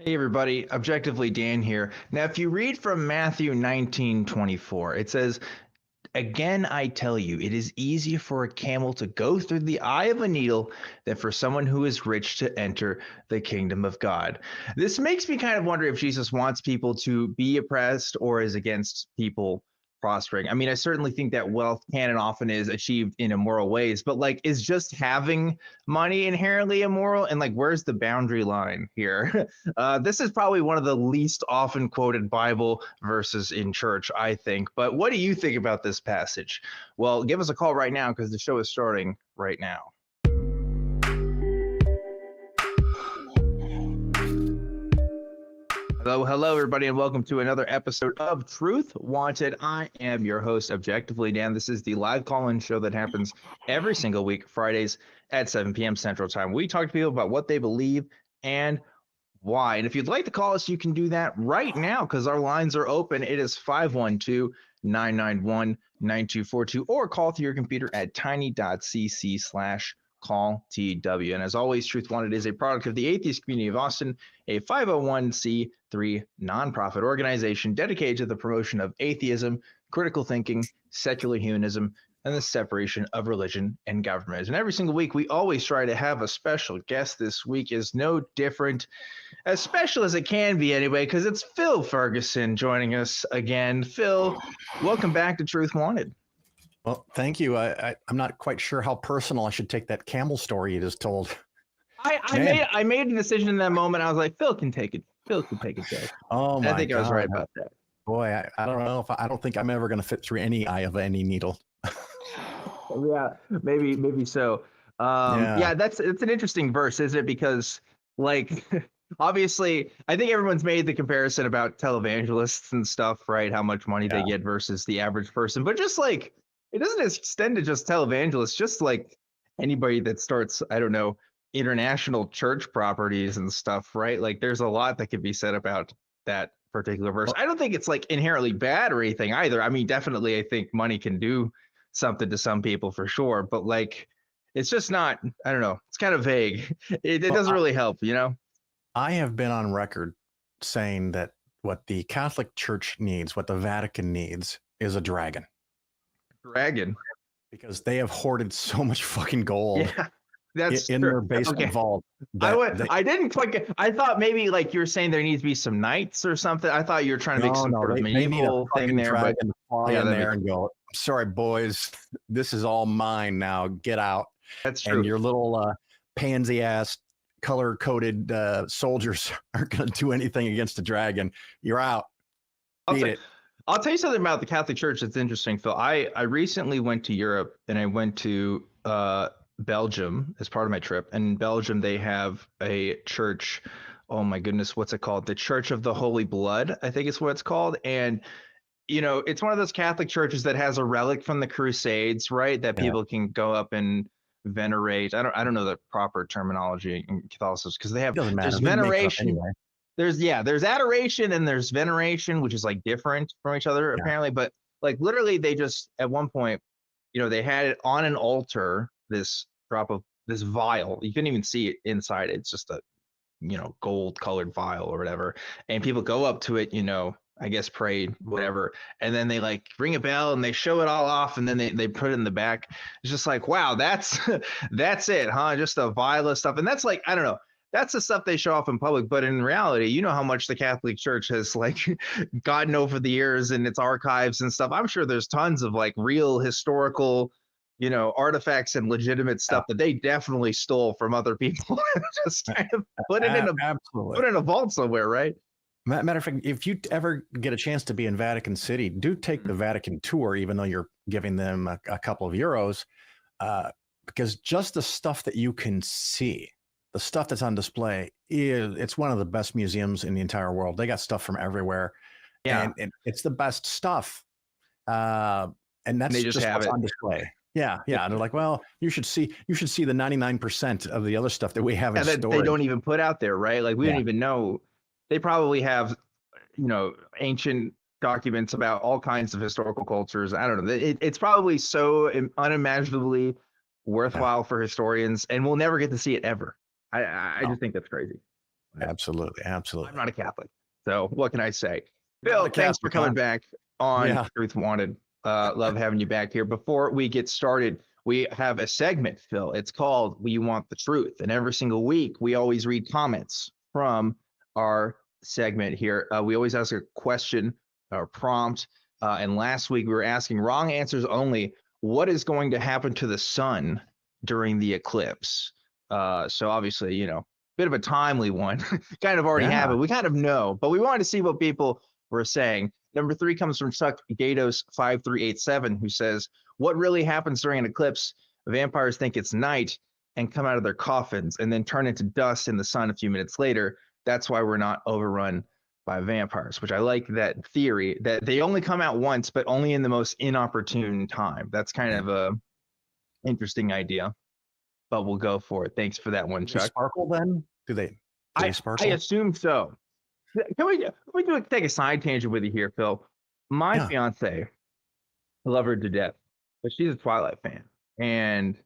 Hey everybody, Objectively Dan here. Now, if you read from Matthew 19:24, it says, "Again I tell you, it is easier for a camel to go through the eye of a needle than for someone who is rich to enter the kingdom of God." This makes me kind of wonder if Jesus wants people to be oppressed or is against people prospering. I mean, I certainly think that wealth can and often is achieved in immoral ways, but like, is just having money inherently immoral? And like, where's the boundary line here? This is probably one of the least often quoted Bible verses in church, I think. But what do you think about this passage? Well, give us a call right now because the show is starting right now. Hello, everybody, and welcome to another episode of Truth Wanted. I am your host, Objectively Dan. This is the live call-in show that happens every single week, Fridays at 7 p.m. Central Time. We talk to people about what they believe and why. And if you'd like to call us, you can do that right now because our lines are open. It is 512-991-9242 or call through your computer at tiny.cc/call TW. And as always, Truth Wanted is a product of the atheist community of Austin, a 501c3 nonprofit organization dedicated to the promotion of atheism, critical thinking, secular humanism, and the separation of religion and government. And every single week, we always try to have a special guest. This week is no different, as special as it can be anyway, because it's Phil Ferguson joining us again. Phil, welcome back to Truth Wanted. Well, thank you. I'm not quite sure how personal I should take that camel story you just told. I made a decision in that moment. I was like, Phil can take it. Phil can take it, Joe. Oh my I think God. I was right about that. Boy, I don't know if I don't think I'm ever going to fit through any eye of any needle. Yeah, maybe so. Yeah, it's an interesting verse, isn't it? Because like obviously, I think everyone's made the comparison about televangelists and stuff, right? How much money they get versus the average person. But just like it doesn't extend to just televangelists, just like anybody that starts, I don't know, international church properties and stuff, right? Like there's a lot that could be said about that particular verse. I don't think it's like inherently bad or anything either. I mean, definitely I think money can do something to some people for sure, but like it's just not, I don't know, it's kind of vague. It doesn't really help, you know. I have been on record saying that what the Catholic Church needs, what the Vatican needs, is a dragon. Because they have hoarded so much fucking gold. Yeah, that's in their basement vault. I didn't quite I thought maybe like you're saying there needs to be some knights or something. I thought you were trying to make some sort of medieval thing there, but fly in there and go, sorry, boys, this is all mine now. Get out. That's true. And your little pansy ass color-coded soldiers aren't going to do anything against the dragon. You're out. I'll tell you something about the Catholic Church that's interesting, Phil. I recently went to Europe and I went to Belgium as part of my trip. And in Belgium, they have a church. Oh my goodness, what's it called? The Church of the Holy Blood, I think is what it's called. And you know, it's one of those Catholic churches that has a relic from the Crusades, right? That people can go up and venerate. I don't know the proper terminology in Catholicism because they have there's veneration. There's adoration and there's veneration, which is like different from each other apparently. But like literally, they just at one point, you know, they had it on an altar. This drop of this vial, you couldn't even see it inside. It's just a, you know, gold colored vial or whatever, and people go up to it, you know, I guess pray, whatever, and then they like ring a bell and they show it all off, and then they put it in the back. It's just like, wow, that's that's it, huh? Just a vial of stuff, and that's like, I don't know. That's the stuff they show off in public, but in reality, you know how much the Catholic Church has like gotten over the years in its archives and stuff. I'm sure there's tons of like real historical, you know, artifacts and legitimate stuff that they definitely stole from other people. Just kind of put it in a vault somewhere, right? Matter of fact, if you ever get a chance to be in Vatican City, do take the Vatican tour, even though you're giving them a couple of euros, because just the stuff that you can see, the stuff that's on display, it's one of the best museums in the entire world. They got stuff from everywhere, and it's the best stuff, and that's just what's on display. Yeah. They're like, well, you should see the 99% of the other stuff that we have in storage. They don't even put out there, right? Like we don't even know. They probably have, you know, ancient documents about all kinds of historical cultures. I don't know. It's probably so unimaginably worthwhile for historians, and we'll never get to see it ever. I just think that's crazy. Absolutely. I'm Absolutely. not a Catholic, so what can I say? Not Bill, a thanks for Catholic, coming huh? back on Yeah. Truth Wanted. Love having you back here. Before we get started, we have a segment, Phil. It's called We Want the Truth. And every single week, we always read comments from our segment here. We always ask a question or prompt. And last week, we were asking wrong answers only. What is going to happen to the sun during the eclipse? So obviously, bit of a timely one. Kind of already have it. We kind of know, but we wanted to see what people were saying. Number 3 comes from Chuck Gatos 5387, who says, "What really happens during an eclipse? Vampires think it's night and come out of their coffins and then turn into dust in the sun a few minutes later. That's why we're not overrun by vampires." Which I like that theory that they only come out once, but only in the most inopportune time. That's kind of a interesting idea, but we'll go for it. Thanks for that one, Do they Chuck. sparkle then? Do they sparkle? I assume so. Can we take a side tangent with you here, Phil? My fiance, I love her to death, but she's a Twilight fan, and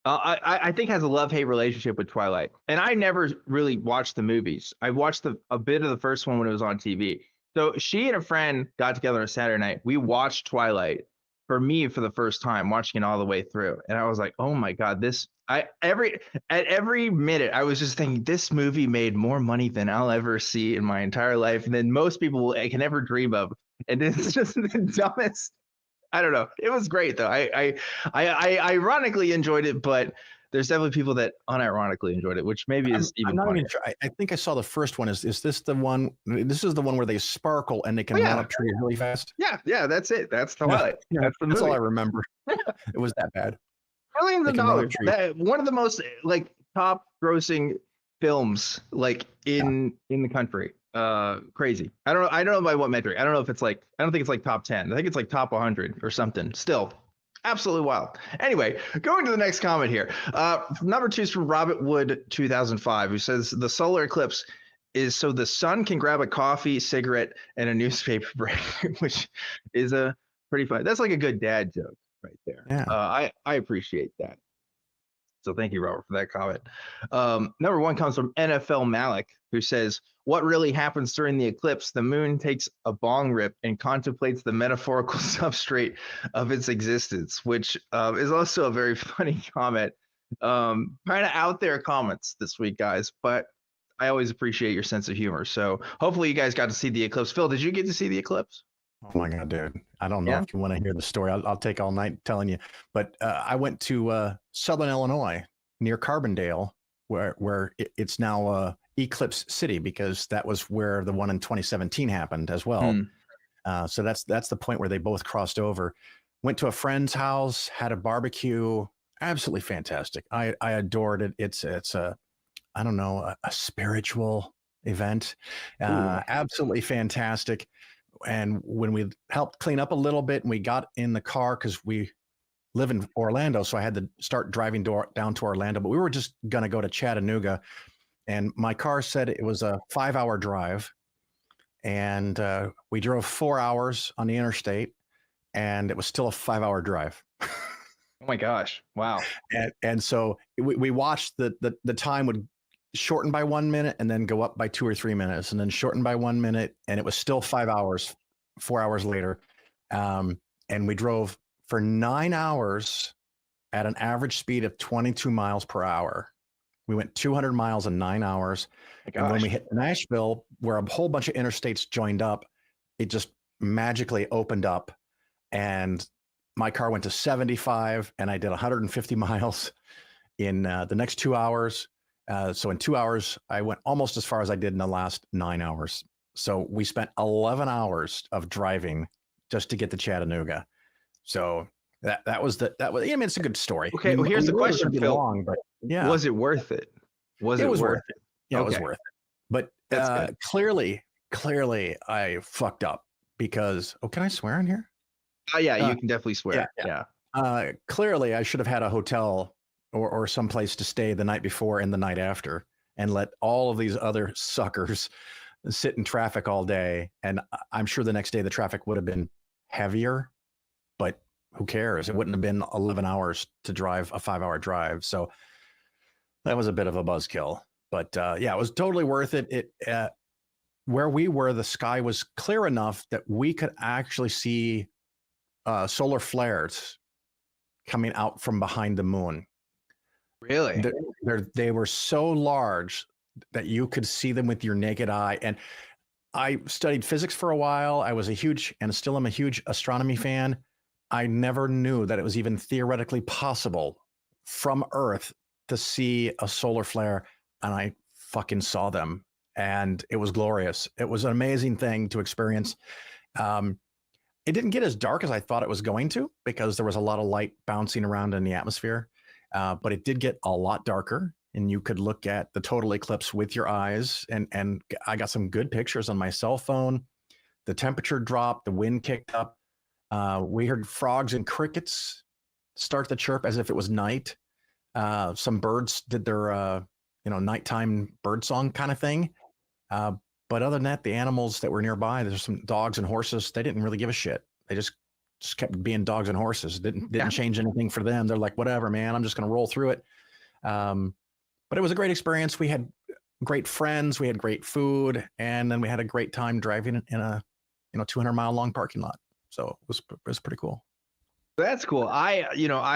I think has a love-hate relationship with Twilight. And I never really watched the movies. I watched a bit of the first one when it was on TV. So she and a friend got together on a Saturday night. We watched Twilight for me for the first time, watching it all the way through, and I was like, "Oh my God, at every minute, I was just thinking this movie made more money than I'll ever see in my entire life, and than most people can ever dream of." And it's just the dumbest. I don't know. It was great though. I ironically enjoyed it, but there's definitely people that unironically enjoyed it, which maybe is even I'm not funnier. even sure. I think I saw the first one. Is this the one? This is the one where they sparkle and they can run up trees really fast. Yeah, that's it. That's Twilight. Yeah, That's all I remember. It was that bad. Millions of dollars. One of the most top grossing films in the country. Crazy. I don't know by what metric. I don't know if it's I don't think it's top 10. I think it's top 100 or something. Still absolutely wild. Anyway, going to the next comment here. Number 2 is from Robert Wood 2005, who says the solar eclipse is so the sun can grab a coffee, cigarette, and a newspaper break, which is a pretty fun. That's like a good dad joke right there. Yeah. I appreciate that. So thank you, Robert, for that comment. Number 1 comes from NFL Malik, who says, "What really happens during the eclipse? The moon takes a bong rip and contemplates the metaphorical substrate of its existence," which is also a very funny comment. Kind of out there comments this week, guys, but I always appreciate your sense of humor. So hopefully you guys got to see the eclipse. Phil, did you get to see the eclipse? Oh my God, dude. I don't know if you want to hear the story. I'll take all night telling you. But I went to Southern Illinois near Carbondale, where it's now Eclipse City, because that was where the one in 2017 happened as well. So that's the point where they both crossed over. Went to a friend's house, had a barbecue. Absolutely fantastic. I adored it. It's a I don't know, a spiritual event. Absolutely fantastic. And when we helped clean up a little bit and we got in the car, because we live in Orlando, so I had to start driving down to Orlando, but we were just going to go to Chattanooga. And my car said it was a 5-hour drive. And we drove 4 hours on the interstate, and it was still a 5-hour drive. Oh my gosh. Wow. And so we watched the time would shorten by 1 minute and then go up by 2 or 3 minutes and then shorten by 1 minute. And it was still 5 hours, 4 hours later. And we drove for 9 hours at an average speed of 22 miles per hour. We went 200 miles in 9 hours. And when we hit Nashville, where a whole bunch of interstates joined up, it just magically opened up. And my car went to 75 and I did 150 miles in the next 2 hours. So in 2 hours, I went almost as far as I did in the last 9 hours. So we spent 11 hours of driving just to get to Chattanooga. So that was I mean, it's a good story. Okay, well, here's the question, Phil. Long, but yeah, was it worth it? Was it worth it? Yeah, it was worth it. But clearly I fucked up because, can I swear in here? Yeah, you can definitely swear. Yeah. Clearly I should have had a hotel or some place to stay the night before and the night after, and let all of these other suckers sit in traffic all day. And I'm sure the next day the traffic would have been heavier, but who cares? It wouldn't have been 11 hours to drive a 5-hour drive. So that was a bit of a buzzkill. But yeah, it was totally worth it. Where we were, the sky was clear enough that we could actually see solar flares coming out from behind the moon. Really? They were so large that you could see them with your naked eye. And I studied physics for a while. I was a huge, and still am a huge astronomy fan. I never knew that it was even theoretically possible from Earth to see a solar flare, and I fucking saw them, and it was glorious. It was an amazing thing to experience. It didn't get as dark as I thought it was going to, because there was a lot of light bouncing around in the atmosphere, but it did get a lot darker, and you could look at the total eclipse with your eyes, and I got some good pictures on my cell phone. The temperature dropped, the wind kicked up. We heard frogs and crickets start to chirp as if it was night. Some birds did their nighttime bird song kind of thing. But other than that, the animals that were nearby, there's some dogs and horses. They didn't really give a shit. They just kept being dogs and horses. Didn't change anything for them. They're like, whatever, man, I'm just going to roll through it. But it was a great experience. We had great friends. We had great food. And then we had a great time driving in a 200-mile long parking lot. So it was pretty cool. That's cool. I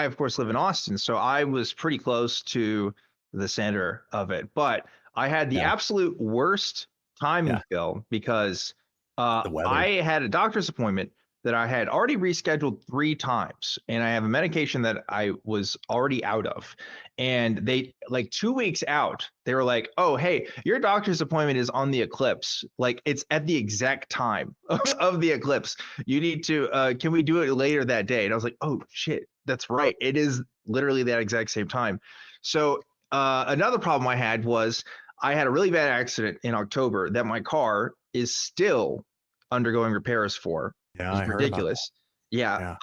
of course live in Austin, so I was pretty close to the center of it, but I had the absolute worst time in Phil, because I had a doctor's appointment that I had already rescheduled 3 times, and I have a medication that I was already out of. And they, like 2 weeks out, they were like, "Oh, hey, your doctor's appointment is on the eclipse. Like, it's at the exact time of the eclipse. You need to, can we do it later that day?" And I was like, "Oh shit, that's right. It is literally that exact same time." So another problem I had was I had a really bad accident in October that my car is still undergoing repairs for. Yeah, It's ridiculous. Yeah.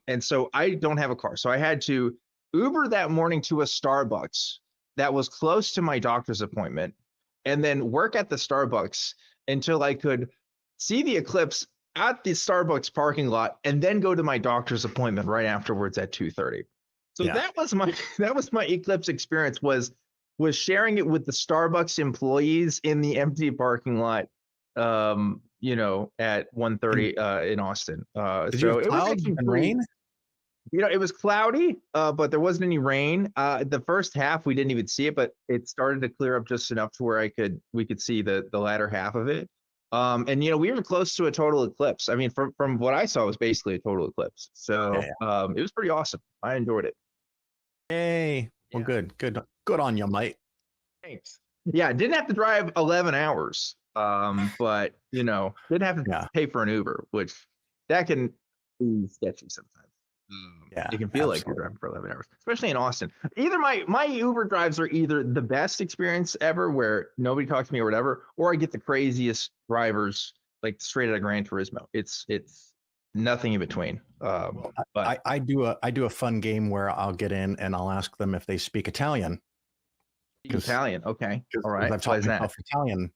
And so I don't have a car. So I had to Uber that morning to a Starbucks that was close to my doctor's appointment, and then work at the Starbucks until I could see the eclipse at the Starbucks parking lot, and then go to my doctor's appointment right afterwards at 2:30. So that was my eclipse experience, was sharing it with the Starbucks employees in the empty parking lot. At 1:30 in Austin. Did you have clouds and rain? It was cloudy, but there wasn't any rain. The first half we didn't even see it, but it started to clear up just enough to where we could see the latter half of it. And we were close to a total eclipse. I mean, from what I saw, it was basically a total eclipse. So it was pretty awesome. I enjoyed it. Hey, well, good on you, mate. Thanks. Yeah, I didn't have to drive 11 hours. But didn't have to pay for an Uber, which that can be sketchy sometimes. It can feel like you're driving for 11 hours, especially in Austin. Either my Uber drives are either the best experience ever, where nobody talks to me or whatever, or I get the craziest drivers, like straight out of Gran Turismo. It's nothing in between. But I do a fun game where I'll get in and I'll ask them if they speak Italian. Italian, okay, all right. I've taught myself Italian.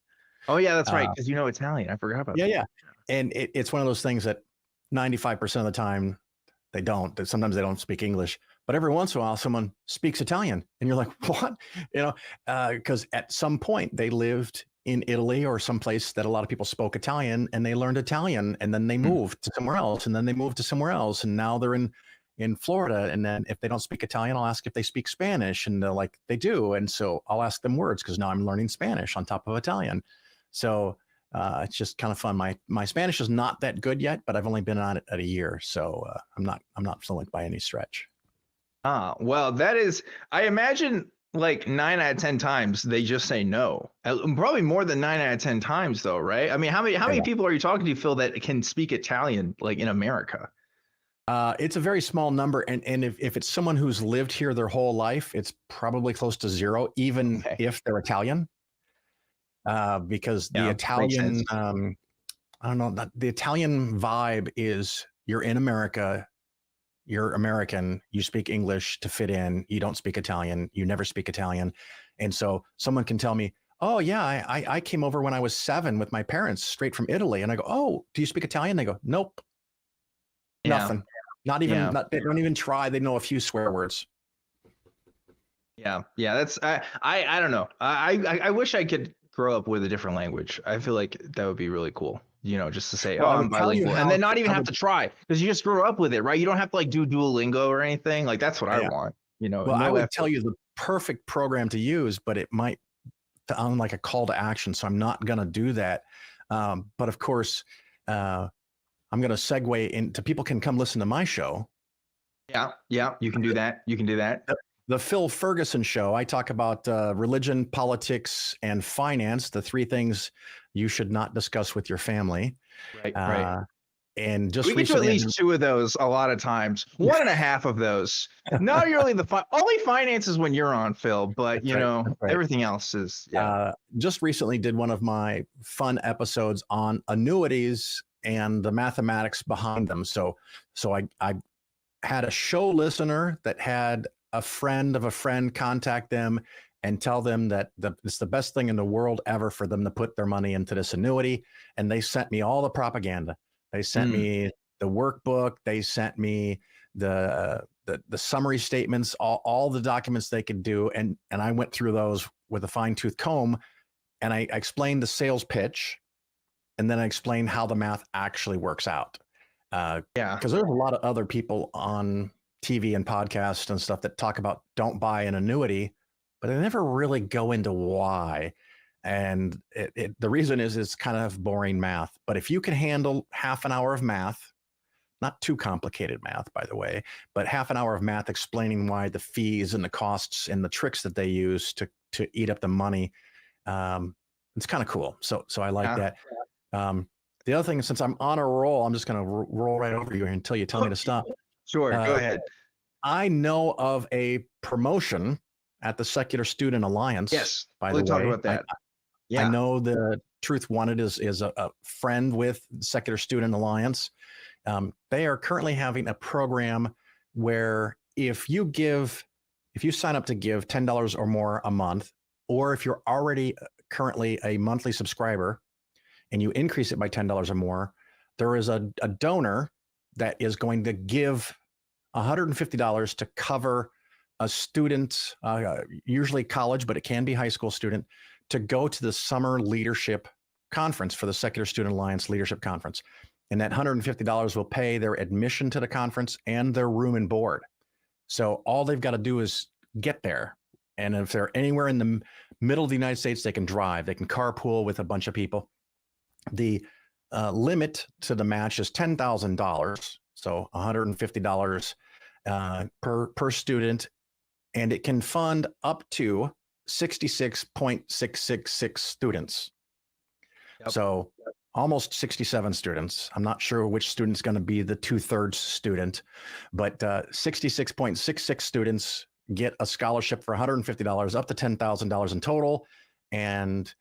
Oh yeah, that's right, because Italian. I forgot about that. Yeah. And it's one of those things that 95% of the time they don't. Sometimes they don't speak English, but every once in a while someone speaks Italian, and you're like, what? Because at some point they lived in Italy or someplace that a lot of people spoke Italian, and they learned Italian, and then they moved to somewhere else, and then they moved to somewhere else, and now they're in Florida. And then if they don't speak Italian, I'll ask if they speak Spanish, and they're like, they do. And so I'll ask them words, because now I'm learning Spanish on top of Italian. So it's just kind of fun. My Spanish is not that good yet, but I've only been on it at a year, so I'm not fluent by any stretch. Well, that is, I imagine, like 9 out of 10 times they just say no. Probably more than 9 out of 10 times, though, right? I mean, how many people are you talking to, Phil, that can speak Italian, like in America? It's a very small number, and if it's someone who's lived here their whole life, it's probably close to 0, even if they're Italian. Because the Italian, I don't know, the Italian vibe is, you're in America, you're American, you speak English to fit in, you don't speak Italian, you never speak Italian. And so someone can tell me, oh yeah, I came over when I was 7 with my parents straight from Italy. And I go, oh, do you speak Italian? They go, nope, nothing. Not even, they don't even try. They know a few swear words. Yeah, yeah. That's I don't know. I wish I could grow up with a different language. I feel like that would be really cool. You know, just to say, Well, oh, I I'm would tell you bilingual, and then not even I have would, to try because you just grew up with it, right? You don't have to like do Duolingo or anything. Like that's what I yeah. want. You know, Well, I no would tell effort. you the perfect program to use, but it might sound like a call to action. So I'm not going to do that. But of course, I'm going to segue into people can come listen to my show. Yeah, yeah. You can do that. You can do that. The Phil Ferguson show. I talk about religion, politics, and finance, the three things you should not discuss with your family. Right, right. Uh, and just We get to at recently, least two of those a lot of times. One and a half of those. Not really only finances when you're on, Phil, but that's you right. know, That's right. everything else is Just recently did one of my fun episodes on annuities and the mathematics behind them. So I had a show listener that had a friend of a friend contact them and tell them that it's the best thing in the world ever for them to put their money into this annuity. And they sent me all the propaganda. They sent me the workbook. They sent me the summary statements, all the documents they could do. And I went through those with a fine tooth comb, and I explained the sales pitch, and then I explained how the math actually works out. yeah. Because there's a lot of other people on TV and podcasts and stuff that talk about don't buy an annuity, but they never really go into why. And the reason is it's kind of boring math. But if you can handle half an hour of math, not too complicated math, by the way, but half an hour of math explaining why the fees and the costs and the tricks that they use to eat up the money, it's kind of cool. So I like that. The other thing, since I'm on a roll, I'm just going to roll right over you until you tell me to stop. Sure, go ahead. I know of a promotion at the Secular Student Alliance. Yes, by we'll the talk way, about that. I know the Truth Wanted is a friend with Secular Student Alliance. They are currently having a program where if you sign up to give $10 or more a month, or if you're already currently a monthly subscriber and you increase it by $10 or more, there is a donor that is going to give $150 to cover a student, usually college, but it can be high school student, to go to the summer leadership conference for the Secular Student Alliance Leadership Conference. And that $150 will pay their admission to the conference and their room and board. So all they've got to do is get there. And if they're anywhere in the middle of the United States, they can drive, they can carpool with a bunch of people. The limit to the match is $10,000. So $150 per student. And it can fund up to 66.666 students. Yep. So almost 67 students. I'm not sure which student's going to be the 2/3 student, but 66.66 students get a scholarship for $150, up to $10,000 in total. And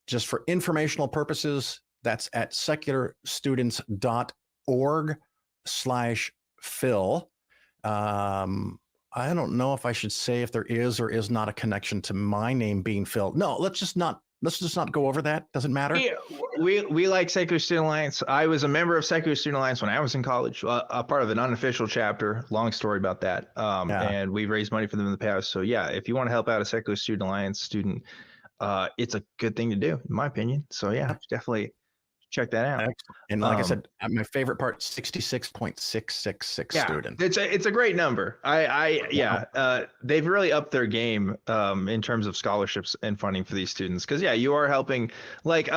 just for informational purposes, that's at secularstudents.org/Phil. I don't know if I should say if there is or is not a connection to my name being Phil. No, let's just not go over that. Doesn't matter. Yeah, we like Secular Student Alliance. I was a member of Secular Student Alliance when I was in college, a part of an unofficial chapter. Long story about that. And we've raised money for them in the past. So yeah, if you want to help out a Secular Student Alliance student, it's a good thing to do, in my opinion. So yeah, definitely check that out. And like I said, my favorite part, 66.666 students. It's a great number. They've really upped their game in terms of scholarships and funding for these students. Because you are helping like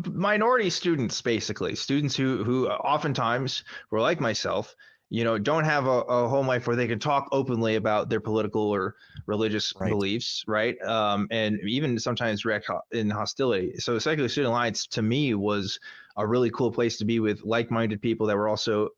minority students, basically students who oftentimes were like myself, don't have a home life where they can talk openly about their political or religious beliefs, right? And even sometimes react in hostility. So Secular Student Alliance, to me, was a really cool place to be with like-minded people that were also,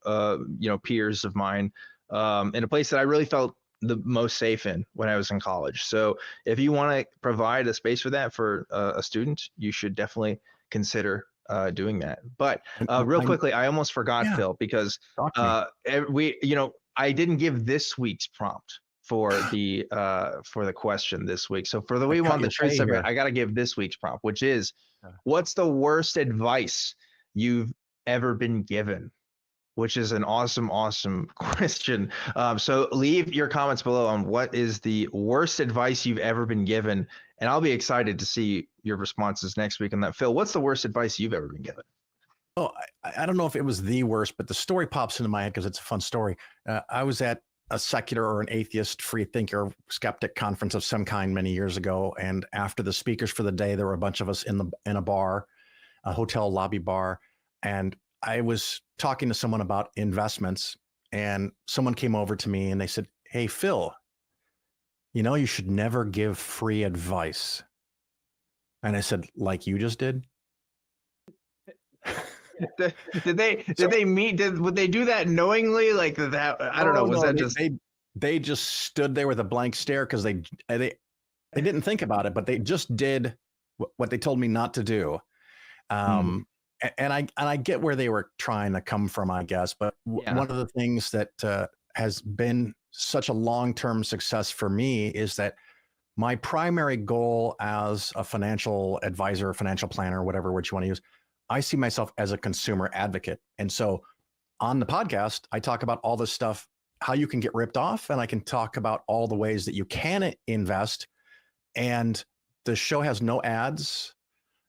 peers of mine, in a place that I really felt the most safe in when I was in college. So if you want to provide a space for that for a student, you should definitely consider doing that. But real quickly, I almost forgot, Phil, because I didn't give this week's prompt for the question this week. So for the We Want the Truth segment, I got to give this week's prompt, which is, what's the worst advice you've ever been given? which is an awesome question. So leave your comments below on what is the worst advice you've ever been given, and I'll be excited to see your responses next week on that. Phil, what's the worst advice you've ever been given? Oh, I don't know if it was the worst, but the story pops into my head because it's a fun story. I was at a secular or an atheist, free thinker, skeptic conference of some kind many years ago, and after the speakers for the day, there were a bunch of us in a bar, a hotel lobby bar, and I was talking to someone about investments, and someone came over to me and they said, "Hey, Phil, you know, you should never give free advice." And I said, "Like you just did?" Would they do that knowingly? Like that? I don't know. Was that just they just stood there with a blank stare because they didn't think about it, but they just did what they told me not to do. And I get where they were trying to come from, I guess. But one of the things that has been such a long-term success for me is that my primary goal as a financial advisor, financial planner, whatever word you want to use, I see myself as a consumer advocate. And so on the podcast, I talk about all this stuff, how you can get ripped off, and I can talk about all the ways that you can invest. And the show has no ads.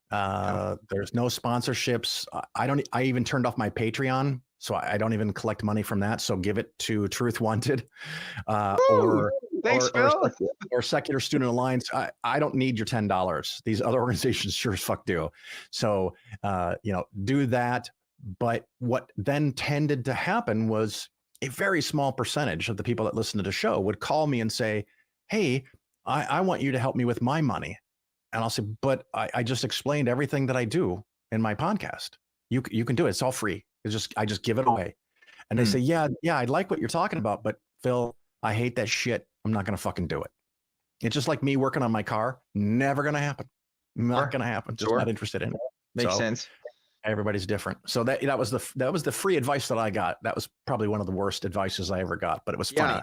There's no sponsorships. I even turned off my Patreon, so I don't even collect money from that. So give it to Truth Wanted, Thanks, Phil. Or Secular Student Alliance. I don't need your $10. These other organizations sure as fuck do. So, do that. But what then tended to happen was a very small percentage of the people that listen to the show would call me and say, "Hey, I want you to help me with my money." And I'll say, "But I just explained everything that I do in my podcast. You can do it. It's all free. I just give it away." And they say, yeah, I like what you're talking about, but Phil, I hate that shit. I'm not going to fucking do it. It's just like me working on my car. Never going to happen. Not going to happen. Just not interested in it. Makes sense. Everybody's different. So that was the free advice that I got. That was probably one of the worst advices I ever got, but it was funny.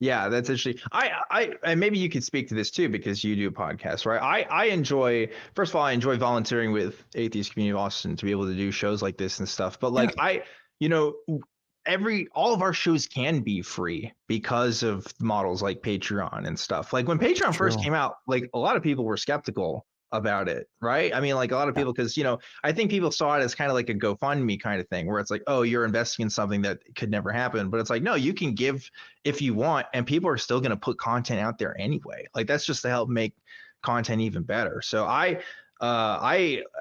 Yeah, that's interesting. I maybe you could speak to this too, because you do a podcast, right? I enjoy, first of all, I enjoy volunteering with Atheist Community of Austin to be able to do shows like this and stuff. But like all of our shows can be free because of models like Patreon and stuff. Like when Patreon first came out, like a lot of people were skeptical about it, right? I mean, like a lot of people, because I think people saw it as kind of like a GoFundMe kind of thing, where it's like, oh, you're investing in something that could never happen. But it's like, no, you can give if you want, and people are still going to put content out there anyway. Like that's just to help make content even better. So I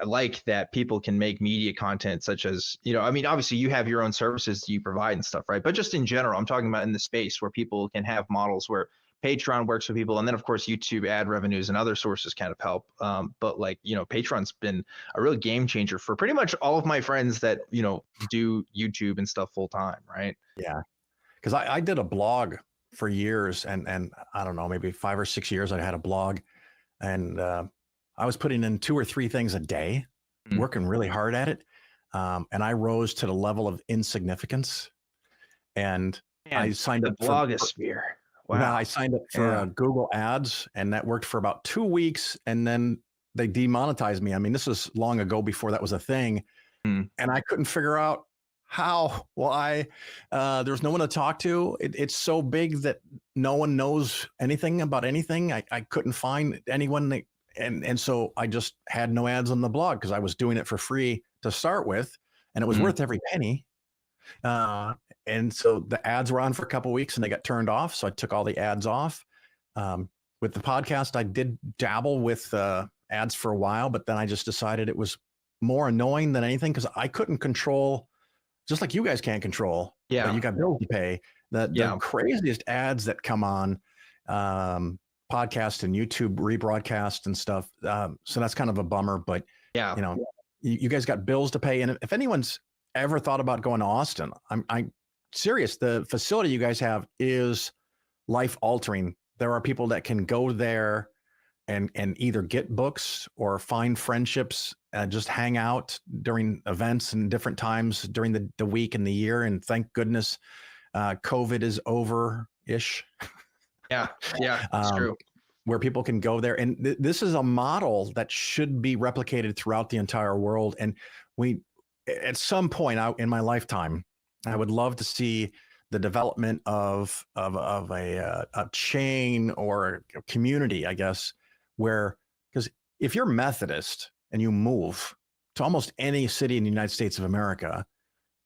like that people can make media content such as, I mean, obviously you have your own services that you provide and stuff, right? But just in general, I'm talking about in the space where people can have models where Patreon works for people. And then of course, YouTube ad revenues and other sources kind of help. But like, Patreon's been a real game changer for pretty much all of my friends that, do YouTube and stuff full time. Right. Yeah. Cause I did a blog for years and I don't know, maybe 5 or 6 years I had a blog, and I was putting in 2 or 3 things a day, working really hard at it. And I rose to the level of insignificance, and I signed up for blogosphere. Wow. Now I signed up for Google Ads, and that worked for about 2 weeks, and then they demonetized me. I mean, this was long ago before that was a thing, and I couldn't figure out why. There's no one to talk to. It's so big that no one knows anything about anything. I couldn't find anyone, and so I just had no ads on the blog because I was doing it for free to start with, and it was worth every penny. And so the ads were on for a couple of weeks and they got turned off. So I took all the ads off. With the podcast, I did dabble with ads for a while, but then I just decided it was more annoying than anything because I couldn't control, just like you guys can't control. Yeah. But you got bills to pay. The craziest ads that come on podcast and YouTube rebroadcast and stuff. So that's kind of a bummer, but you guys got bills to pay. And if anyone's ever thought about going to Austin, I'm serious. The facility you guys have is life altering. There are people that can go there and either get books or find friendships and just hang out during events and different times during the week and the year. And thank goodness COVID is over-ish. Yeah, it's true. Where people can go there. And this is a model that should be replicated throughout the entire world. And at some point out in my lifetime, I would love to see the development of a chain or a community, I guess, where, because if you're Methodist and you move to almost any city in the United States of America,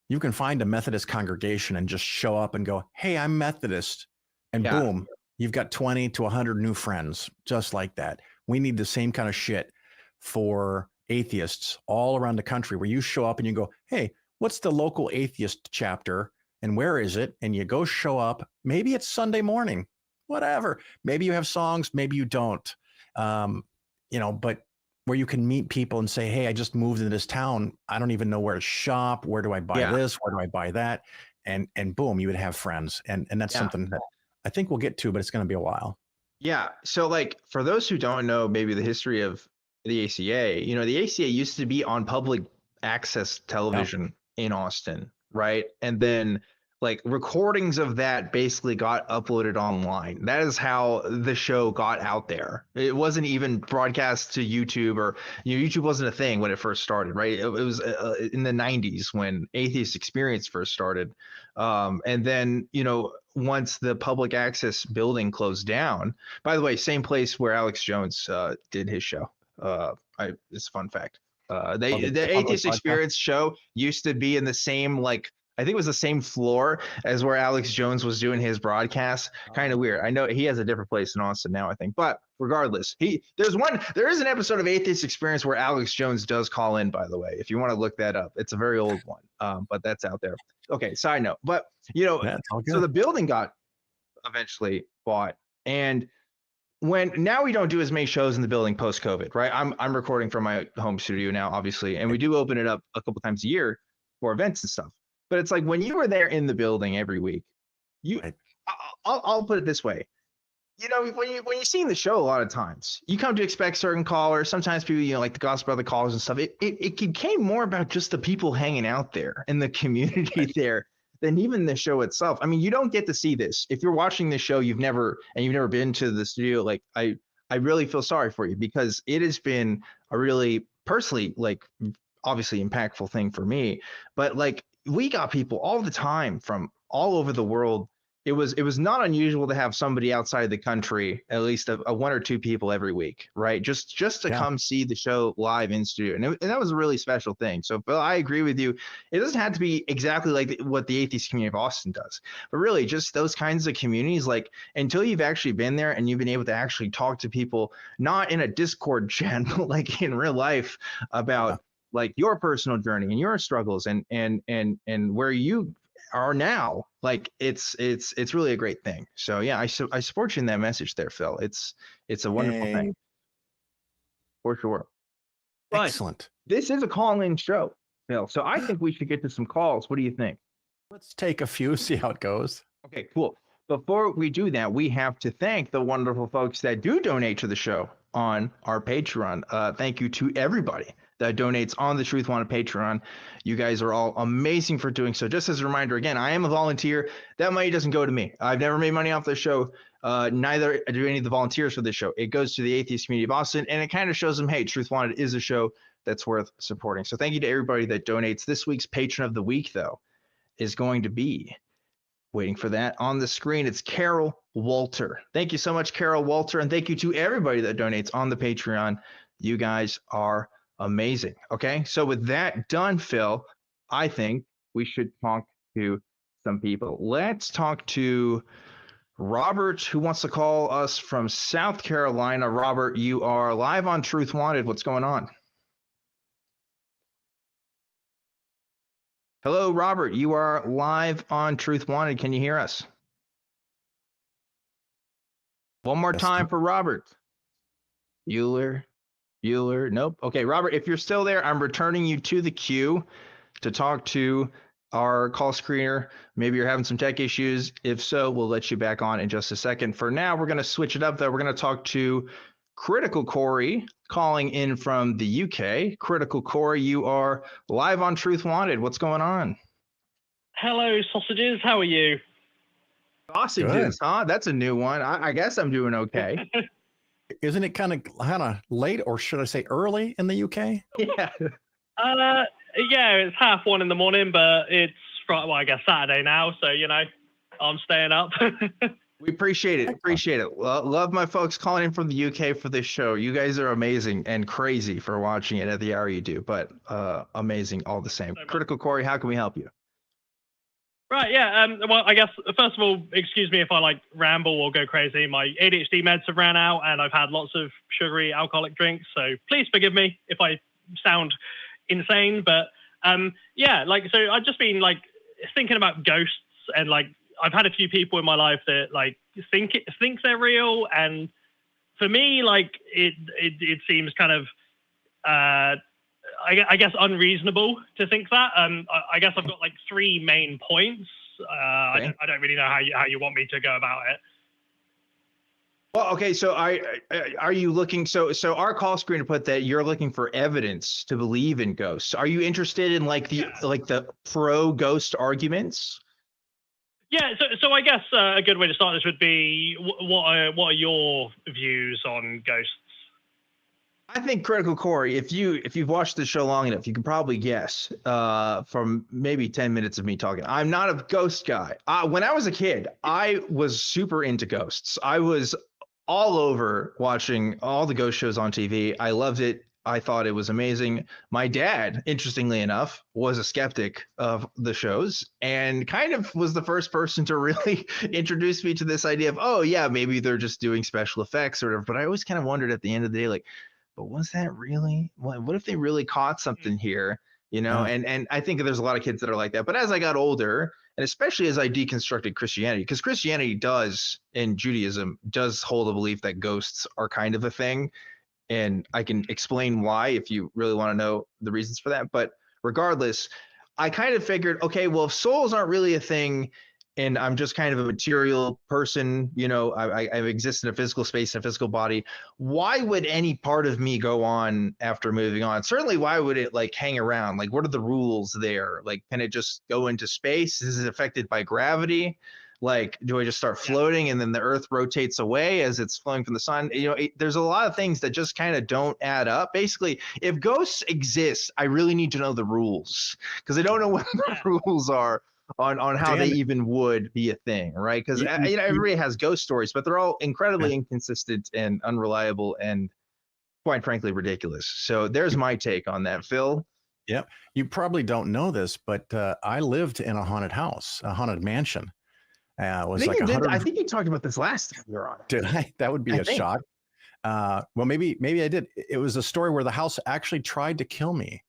you can find a Methodist congregation and just show up and go, "Hey, I'm Methodist," and Yeah. boom, you've got 20 to 100 new friends, just like that. We need the same kind of shit for atheists all around the country, where you show up and you go, "Hey, what's the local atheist chapter and where is it?" And you go show up. Maybe it's Sunday morning, whatever. Maybe you have songs, maybe you don't. But where you can meet people and say, "Hey, I just moved into this town. I don't even know where to shop. Where do I buy this? Where do I buy that?" And boom, you would have friends. And that's something that I think we'll get to, but it's going to be a while. Yeah. So like for those who don't know maybe the history of the ACA, the ACA used to be on public access television in Austin, right? And then like recordings of that basically got uploaded online. That is how the show got out there. It wasn't even broadcast to YouTube, or YouTube wasn't a thing when it first started, right? It was in the 90s when Atheist Experience first started. And then, once the public access building closed down, by the way, same place where Alex Jones did his show. It's a fun fact. The Atheist Experience show used to be in the same, I think it was the same floor as where Alex Jones was doing his broadcast. Kind of weird. I know he has a different place in Austin now, I think. But regardless, there is an episode of Atheist Experience where Alex Jones does call in, by the way, if you want to look that up. It's a very old one, but that's out there. Okay, side note. But, so the building got eventually bought. And now we don't do as many shows in the building post-COVID, right? I'm recording from my home studio now, obviously, and we do open it up a couple times a year for events and stuff. But it's like when you were there in the building every week, I'll put it this way. When you're seeing the show, a lot of times you come to expect certain callers. Sometimes people, like the Gospel Brother callers and stuff. It became more about just the people hanging out there and the community there than even the show itself. I mean, you don't get to see this if you're watching the show. You've never been to the studio. Like I really feel sorry for you, because it has been a really personally, obviously impactful thing for me. But we got people all the time from all over the world. It was not unusual to have somebody outside the country, at least a one or two people every week, right? Just to come see the show live in studio. And that was a really special thing. So, Phil, I agree with you. It doesn't have to be exactly like what the atheist community of Austin does, but really just those kinds of communities, until you've actually been there and you've been able to actually talk to people, not in a Discord chat, but in real life about your personal journey and your struggles and where you are now, it's really a great thing. So yeah, I support you in that message there, Phil. It's a wonderful thing for sure. But excellent. This is a call-in show, Phil, so I think we should get to some calls. What do you think? Let's take a few, see how it goes. Okay, cool. Before we do that, we have to thank the wonderful folks that do donate to the show on our Patreon. Thank you to everybody that donates on the Truth Wanted Patreon. You guys are all amazing for doing so. Just as a reminder, again, I am a volunteer. That money doesn't go to me. I've never made money off this show. Neither do any of the volunteers for this show. It goes to the atheist community of Austin, and it kind of shows them, hey, Truth Wanted is a show that's worth supporting. So thank you to everybody that donates. This week's Patron of the Week, though, is going to be, waiting for that on the screen, it's Carol Walter. Thank you so much, Carol Walter, and thank you to everybody that donates on the Patreon. You guys are amazing. Okay, so with that done, Phil, I think we should talk to some people. Let's talk to Robert, who wants to call us from South Carolina. Robert, you are live on Truth Wanted. What's going on? Hello, Robert. You are live on Truth Wanted. Can you hear us? One more time for Robert. Bueller. Nope. Okay, Robert, if you're still there, I'm returning you to the queue to talk to our call screener. Maybe you're having some tech issues. If so, we'll let you back on in just a second. For now, we're going to switch it up, though. We're going to talk to CriticalCorrie calling in from the UK. CriticalCorrie, you are live on Truth Wanted. What's going on? Hello, sausages. How are you? Sausages, huh? That's a new one. I guess I'm doing okay. Isn't it kind of late, or should I say early in the UK? Yeah. Yeah, it's 1:30 in the morning, but it's Friday, well, I guess Saturday now, so I'm staying up. We appreciate it. Appreciate it. Love my folks calling in from the UK for this show. You guys are amazing and crazy for watching it at the hour you do, but amazing all the same. CriticalCorrie, how can we help you? Right, yeah. Well, I guess, first of all, excuse me if I ramble or go crazy. My ADHD meds have ran out and I've had lots of sugary alcoholic drinks. So please forgive me if I sound insane. But yeah, so I've just been thinking about ghosts, and I've had a few people in my life that think they're real. And for me, it seems kind of, I guess, unreasonable to think that. I guess I've got three main points. Okay. I don't really know how you want me to go about it. Well, okay. So are you looking? So our call screen put that you're looking for evidence to believe in ghosts. Are you interested in the pro ghost arguments? Yeah. So I guess a good way to start this would be what are your views on ghosts? I think CriticalCorrie, if you've watched the show long enough, you can probably guess from maybe 10 minutes of me talking. I'm not a ghost guy. When I was a kid, I was super into ghosts. I was all over watching all the ghost shows on TV. I loved it. I thought it was amazing. My dad, interestingly enough, was a skeptic of the shows and kind of was the first person to really introduce me to this idea of, oh yeah, maybe they're just doing special effects or whatever. But I always kind of wondered at the end of the day, but was that really, what if they really caught something here, And I think there's a lot of kids that are like that. But as I got older, and especially as I deconstructed Christianity, because Christianity does, and Judaism does hold a belief that ghosts are kind of a thing. And I can explain why if you really want to know the reasons for that. But regardless, I kind of figured, okay, well, if souls aren't really a thing, and I'm just kind of a material person, I exist in a physical space, in a physical body. Why would any part of me go on after moving on? Certainly, why would it hang around? What are the rules there? Can it just go into space? Is it affected by gravity? Do I just start floating and then the earth rotates away as it's flowing from the sun? There's a lot of things that just kind of don't add up. Basically, if ghosts exist, I really need to know the rules, because I don't know what the rules are on how they even would be a thing, right? Because everybody has ghost stories, but they're all incredibly inconsistent and unreliable and, quite frankly, ridiculous. So there's my take on that, Phil. Yep. You probably don't know this, but I lived in a haunted house, a haunted mansion. I think you talked about this last time you were on. Did I? That would be a shock. Well, maybe I did. It was a story where the house actually tried to kill me.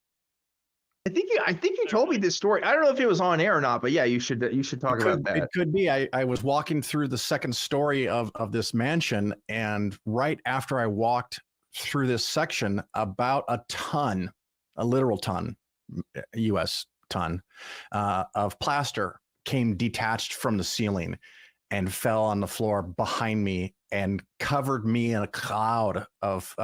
I think you told me this story. I don't know if it was on air or not, but yeah, you should talk about that. It could be. I was walking through the second story of this mansion, and right after I walked through this section, about a literal ton, U.S. ton, of plaster came detached from the ceiling and fell on the floor behind me and covered me in a cloud of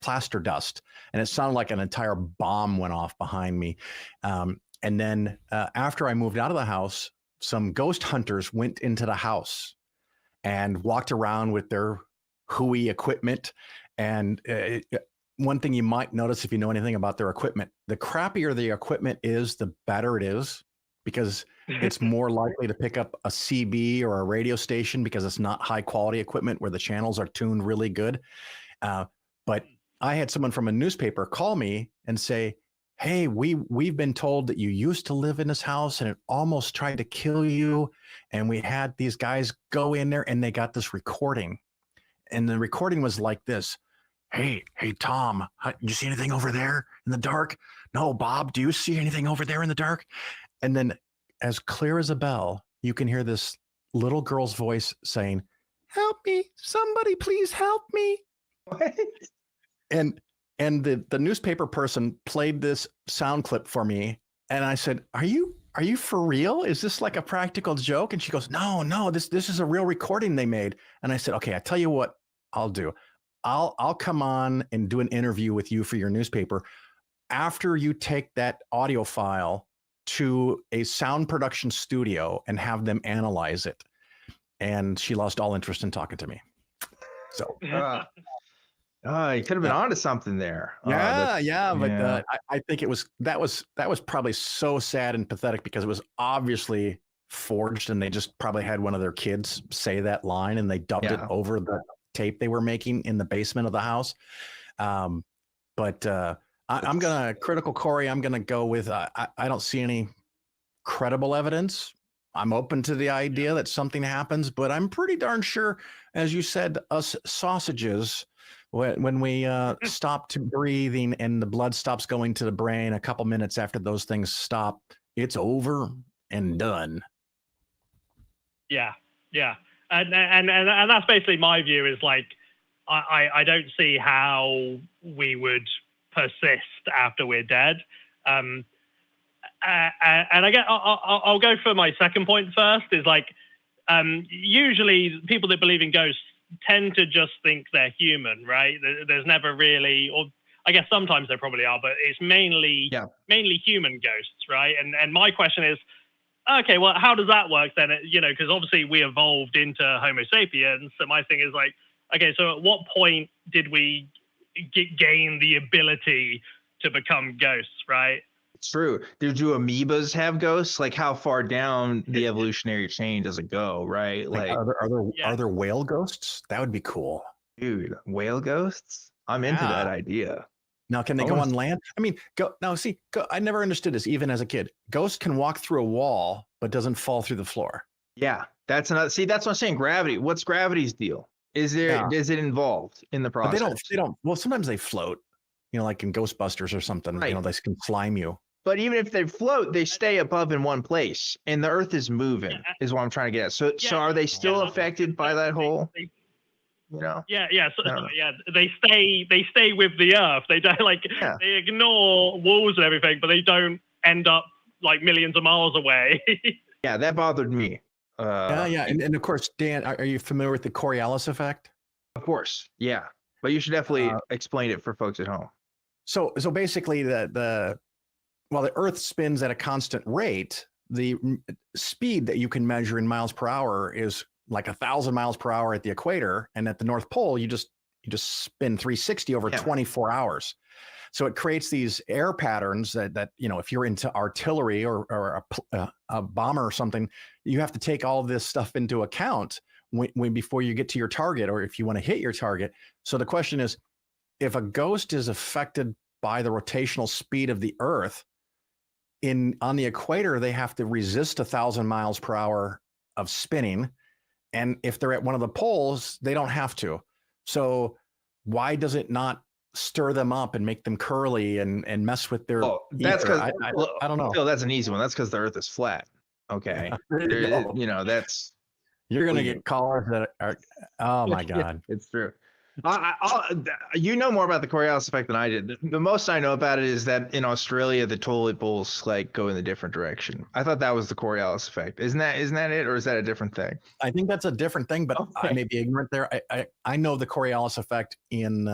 plaster dust. And it sounded like an entire bomb went off behind me. And then after I moved out of the house, some ghost hunters went into the house and walked around with their hooey equipment. And one thing you might notice if you know anything about their equipment, the crappier the equipment is, the better it is, because it's more likely to pick up a CB or a radio station because it's not high quality equipment where the channels are tuned really good. But I had someone from a newspaper call me and say, hey, we've been told that you used to live in this house and it almost tried to kill you. And we had these guys go in there and they got this recording. And the recording was like this. Hey, Tom, you see anything over there in the dark? No, Bob, do you see anything over there in the dark? And then, as clear as a bell, you can hear this little girl's voice saying, help me, somebody please help me. What? And the newspaper person played this sound clip for me. And I said, are you for real? Is this like a practical joke? And she goes, no, this is a real recording they made. And I said, okay, I tell you what I'll do. I'll come on and do an interview with you for your newspaper after you take that audio file to a sound production studio and have them analyze it. And she lost all interest in talking to me. So Oh, you could have been onto something there. Yeah. But I think that was probably so sad and pathetic because it was obviously forged, and they just probably had one of their kids say that line, and they dubbed it over the tape they were making in the basement of the house. But I'm gonna CriticalCorrie. I'm gonna go with I don't see any credible evidence. I'm open to the idea that something happens, but I'm pretty darn sure, as you said, us sausages, when we stop to breathing and the blood stops going to the brain a couple minutes after those things stop, it's over and done. Yeah. And that's basically my view, is like, I don't see how we would persist after we're dead. And I'll go for my second point first, is like, usually people that believe in ghosts tend to just think they're human, right? There's never really, or I guess sometimes there probably are, but it's mainly human ghosts, right? And my question is, okay, well, how does that work then? You know, because obviously we evolved into Homo sapiens. So my thing is like, okay, so at what point did we gain the ability to become ghosts, right? It's true. Do amoebas have ghosts? Like, how far down the evolutionary chain does it go, right? Like are there whale ghosts? That would be cool. Dude, whale ghosts? I'm into that idea. Now, can they go on land? I mean, I never understood this even as a kid. Ghosts can walk through a wall, but doesn't fall through the floor. Yeah, that's another. See, that's what I'm saying. Gravity. What's gravity's deal? Is it involved in the process? But they don't. Well, sometimes they float. You know, like in Ghostbusters or something. Right. You know, they can slime you. But even if they float, they stay above in one place, and the Earth is moving. Is what I'm trying to get at. So are they still affected by that whole? You know? They stay with the Earth. They don't they ignore walls and everything, but they don't end up like millions of miles away. Yeah, that bothered me. And of course, Dan, are you familiar with the Coriolis effect? Of course, yeah. But you should definitely explain it for folks at home. So basically, while the Earth spins at a constant rate, the speed that you can measure in miles per hour is like 1,000 miles per hour at the equator, and at the North Pole, you just spin 360 over 24 hours. So it creates these air patterns that you know, if you're into artillery or a bomber or something, you have to take all of this stuff into account when before you get to your target, or if you want to hit your target. So the question is, if a ghost is affected by the rotational speed of the Earth, on the equator, they have to resist 1,000 miles per hour of spinning. And if they're at one of the poles, they don't have to. So why does it not stir them up and make them curly and mess with their that's because I don't know. Phil, that's an easy one. That's because the Earth is flat. Okay. You know, that's you're gonna get callers that are oh my God. It's true. You know more about the Coriolis effect than I did. The most I know about it is that in Australia the toilet bowls like go in a different direction. I thought that was the Coriolis effect. Isn't that it, or is that a different thing? I think that's a different thing, but I may be ignorant there. I know the Coriolis effect in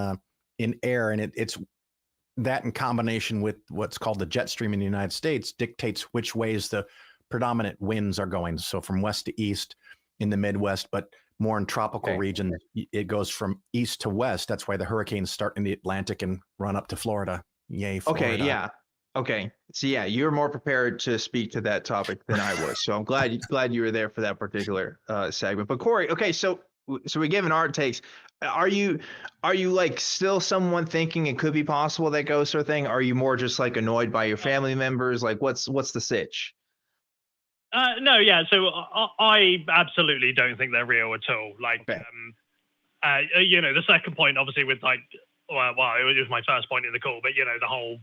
air, and it's that in combination with what's called the jet stream in the United States dictates which ways the predominant winds are going. So from west to east in the Midwest, but more in tropical regions, it goes from east to west. That's why the hurricanes start in the Atlantic and run up to Florida. Yay, Florida. Okay, yeah. Okay. So yeah, you're more prepared to speak to that topic than I was. So I'm glad you were there for that particular segment. But Corey, okay, so we gave an art takes. Are you like still someone thinking it could be possible that ghosts are a thing? Are you more just like annoyed by your family members? Like what's the sitch? No, yeah. So I absolutely don't think they're real at all. Like, you know, the second point, obviously, with like, well, it was my first point in the call, but you know, the whole,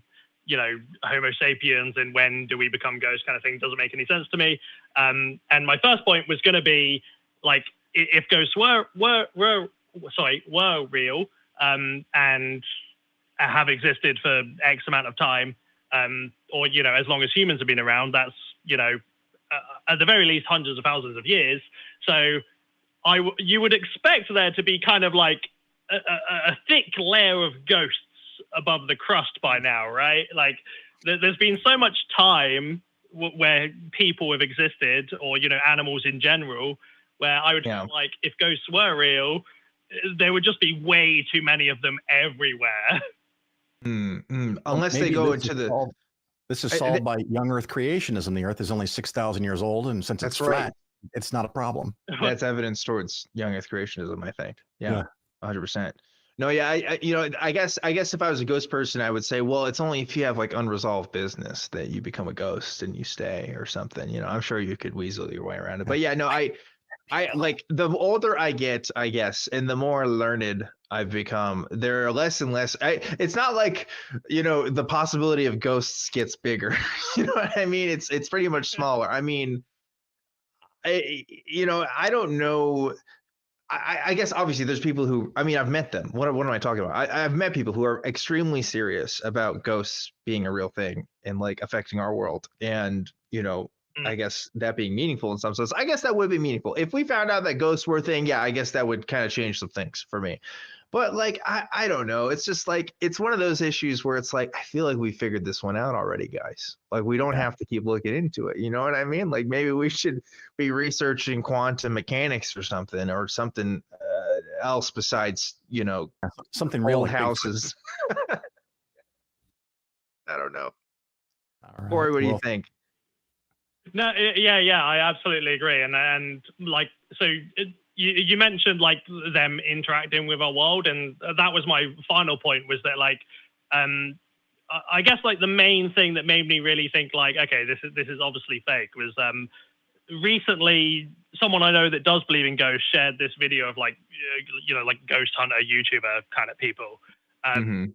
you know, Homo sapiens and when do we become ghosts kind of thing doesn't make any sense to me. And my first point was going to be like, if ghosts were real and have existed for X amount of time, or you know, as long as humans have been around, that's you know. At the very least, hundreds of thousands of years. So you would expect there to be kind of like a thick layer of ghosts above the crust by now, right? Like there's been so much time where people have existed, or, you know, animals in general, where I would feel like if ghosts were real, there would just be way too many of them everywhere. Unless they go into the. This is solved by young Earth creationism. The Earth is only 6,000 years old, and since it's flat, it's not a problem. That's evidence towards young Earth creationism, I think. Yeah, 100%. No, yeah, I guess if I was a ghost person, I would say, well, it's only if you have like unresolved business that you become a ghost and you stay or something. I'm sure you could weasel your way around it. But yeah, no, I like the older I get, I guess, and the more learned I've become, there are less and less. It's not like, the possibility of ghosts gets bigger. You know what I mean? It's pretty much smaller. I mean, I don't know. I guess obviously there's people who, I've met them. What am I talking about? I've met people who are extremely serious about ghosts being a real thing and like affecting our world. And, I guess that being meaningful in some sense, I guess that would be meaningful. If we found out that ghosts were a thing, yeah, I guess that would kind of change some things for me. But like, I don't know. It's just like, it's one of those issues where it's like, I feel like we figured this one out already, guys. Like, we don't have to keep looking into it. You know what I mean? Like, maybe we should be researching quantum mechanics or something else besides, something real houses. I don't know. Right. Corey, what do you think? No, yeah, I absolutely agree. And like, so you mentioned like them interacting with our world, and that was my final point, was that like, I guess like the main thing that made me really think like, okay, this is obviously fake, was recently someone I know that does believe in ghosts shared this video of like, like ghost hunter YouTuber kind of people. And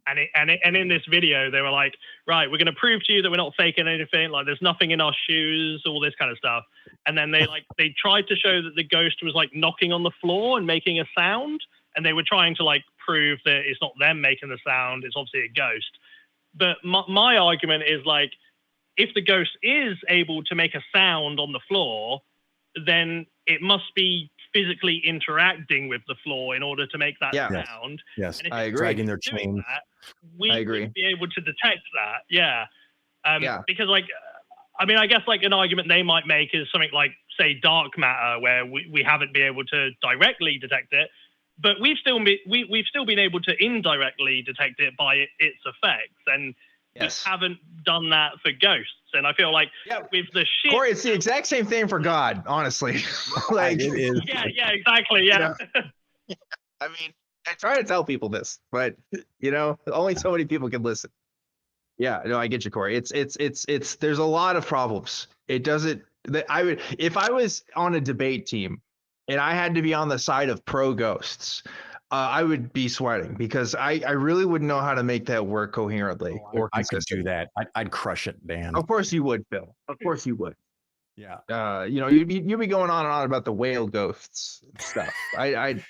in this video, they were like, right, we're going to prove to you that we're not faking anything. Like, there's nothing in our shoes, all this kind of stuff. And then they tried to show that the ghost was like knocking on the floor and making a sound. And they were trying to like prove that it's not them making the sound. It's obviously a ghost. But my argument is like, if the ghost is able to make a sound on the floor, then it must be physically interacting with the floor in order to make that sound. Yes, and if I agree. Dragging their chain. We would be able to detect that. Yeah. Because like, I guess like an argument they might make is something like, say, dark matter, where we haven't been able to directly detect it, but we've still been able to indirectly detect it by its effects, and we haven't done that for ghosts. And I feel like with the shit, Corey, it's the exact same thing for God, honestly. Like, it is. Yeah, exactly. Yeah. I try to tell people this, but only so many people can listen. Yeah, no, I get you, Corey. It's there's a lot of problems. It doesn't. If I was on a debate team and I had to be on the side of pro ghosts, I would be sweating, because I really wouldn't know how to make that work coherently. I could do that. I'd crush it, Dan. Of course you would, Phil. Of course you would. Yeah. You'd be going on and on about the whale ghosts stuff. I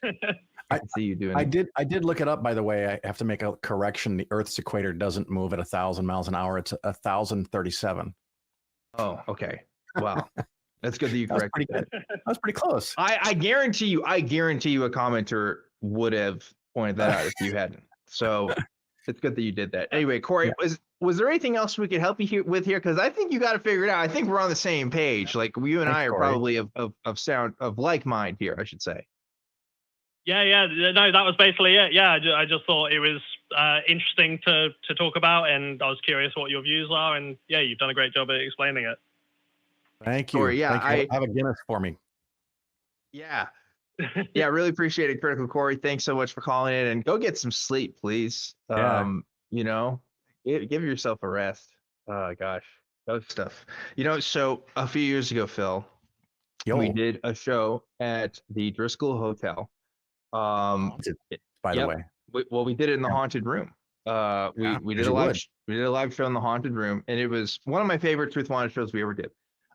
see you doing. I did look it up, by the way. I have to make a correction. The Earth's equator doesn't move at 1,000 miles an hour. It's 1,037. Oh, okay. Wow. That's good that you corrected that. That was pretty close. I guarantee you a commenter would have pointed that out if you hadn't. So it's good that you did that. Anyway, Corey, was there anything else we could help you with here? Because I think you got to figure it out. I think we're on the same page. Like, you and I are probably of like mind here, I should say. Yeah. No, that was basically it. Yeah, I just thought it was interesting to talk about, and I was curious what your views are. And yeah, you've done a great job at explaining it. Thank you. Corey, yeah, Thank you. Have a Guinness for me. Yeah. Yeah, really appreciate it, CriticalCorrie. Thanks so much for calling in, and go get some sleep, please. Yeah. Give yourself a rest. Oh gosh, those stuff. So a few years ago, Phil, we did a show at the Driscoll Hotel. By the way, we did it in the haunted room. We did a live show in the haunted room, and it was one of my favorite Truth Wanted shows we ever did.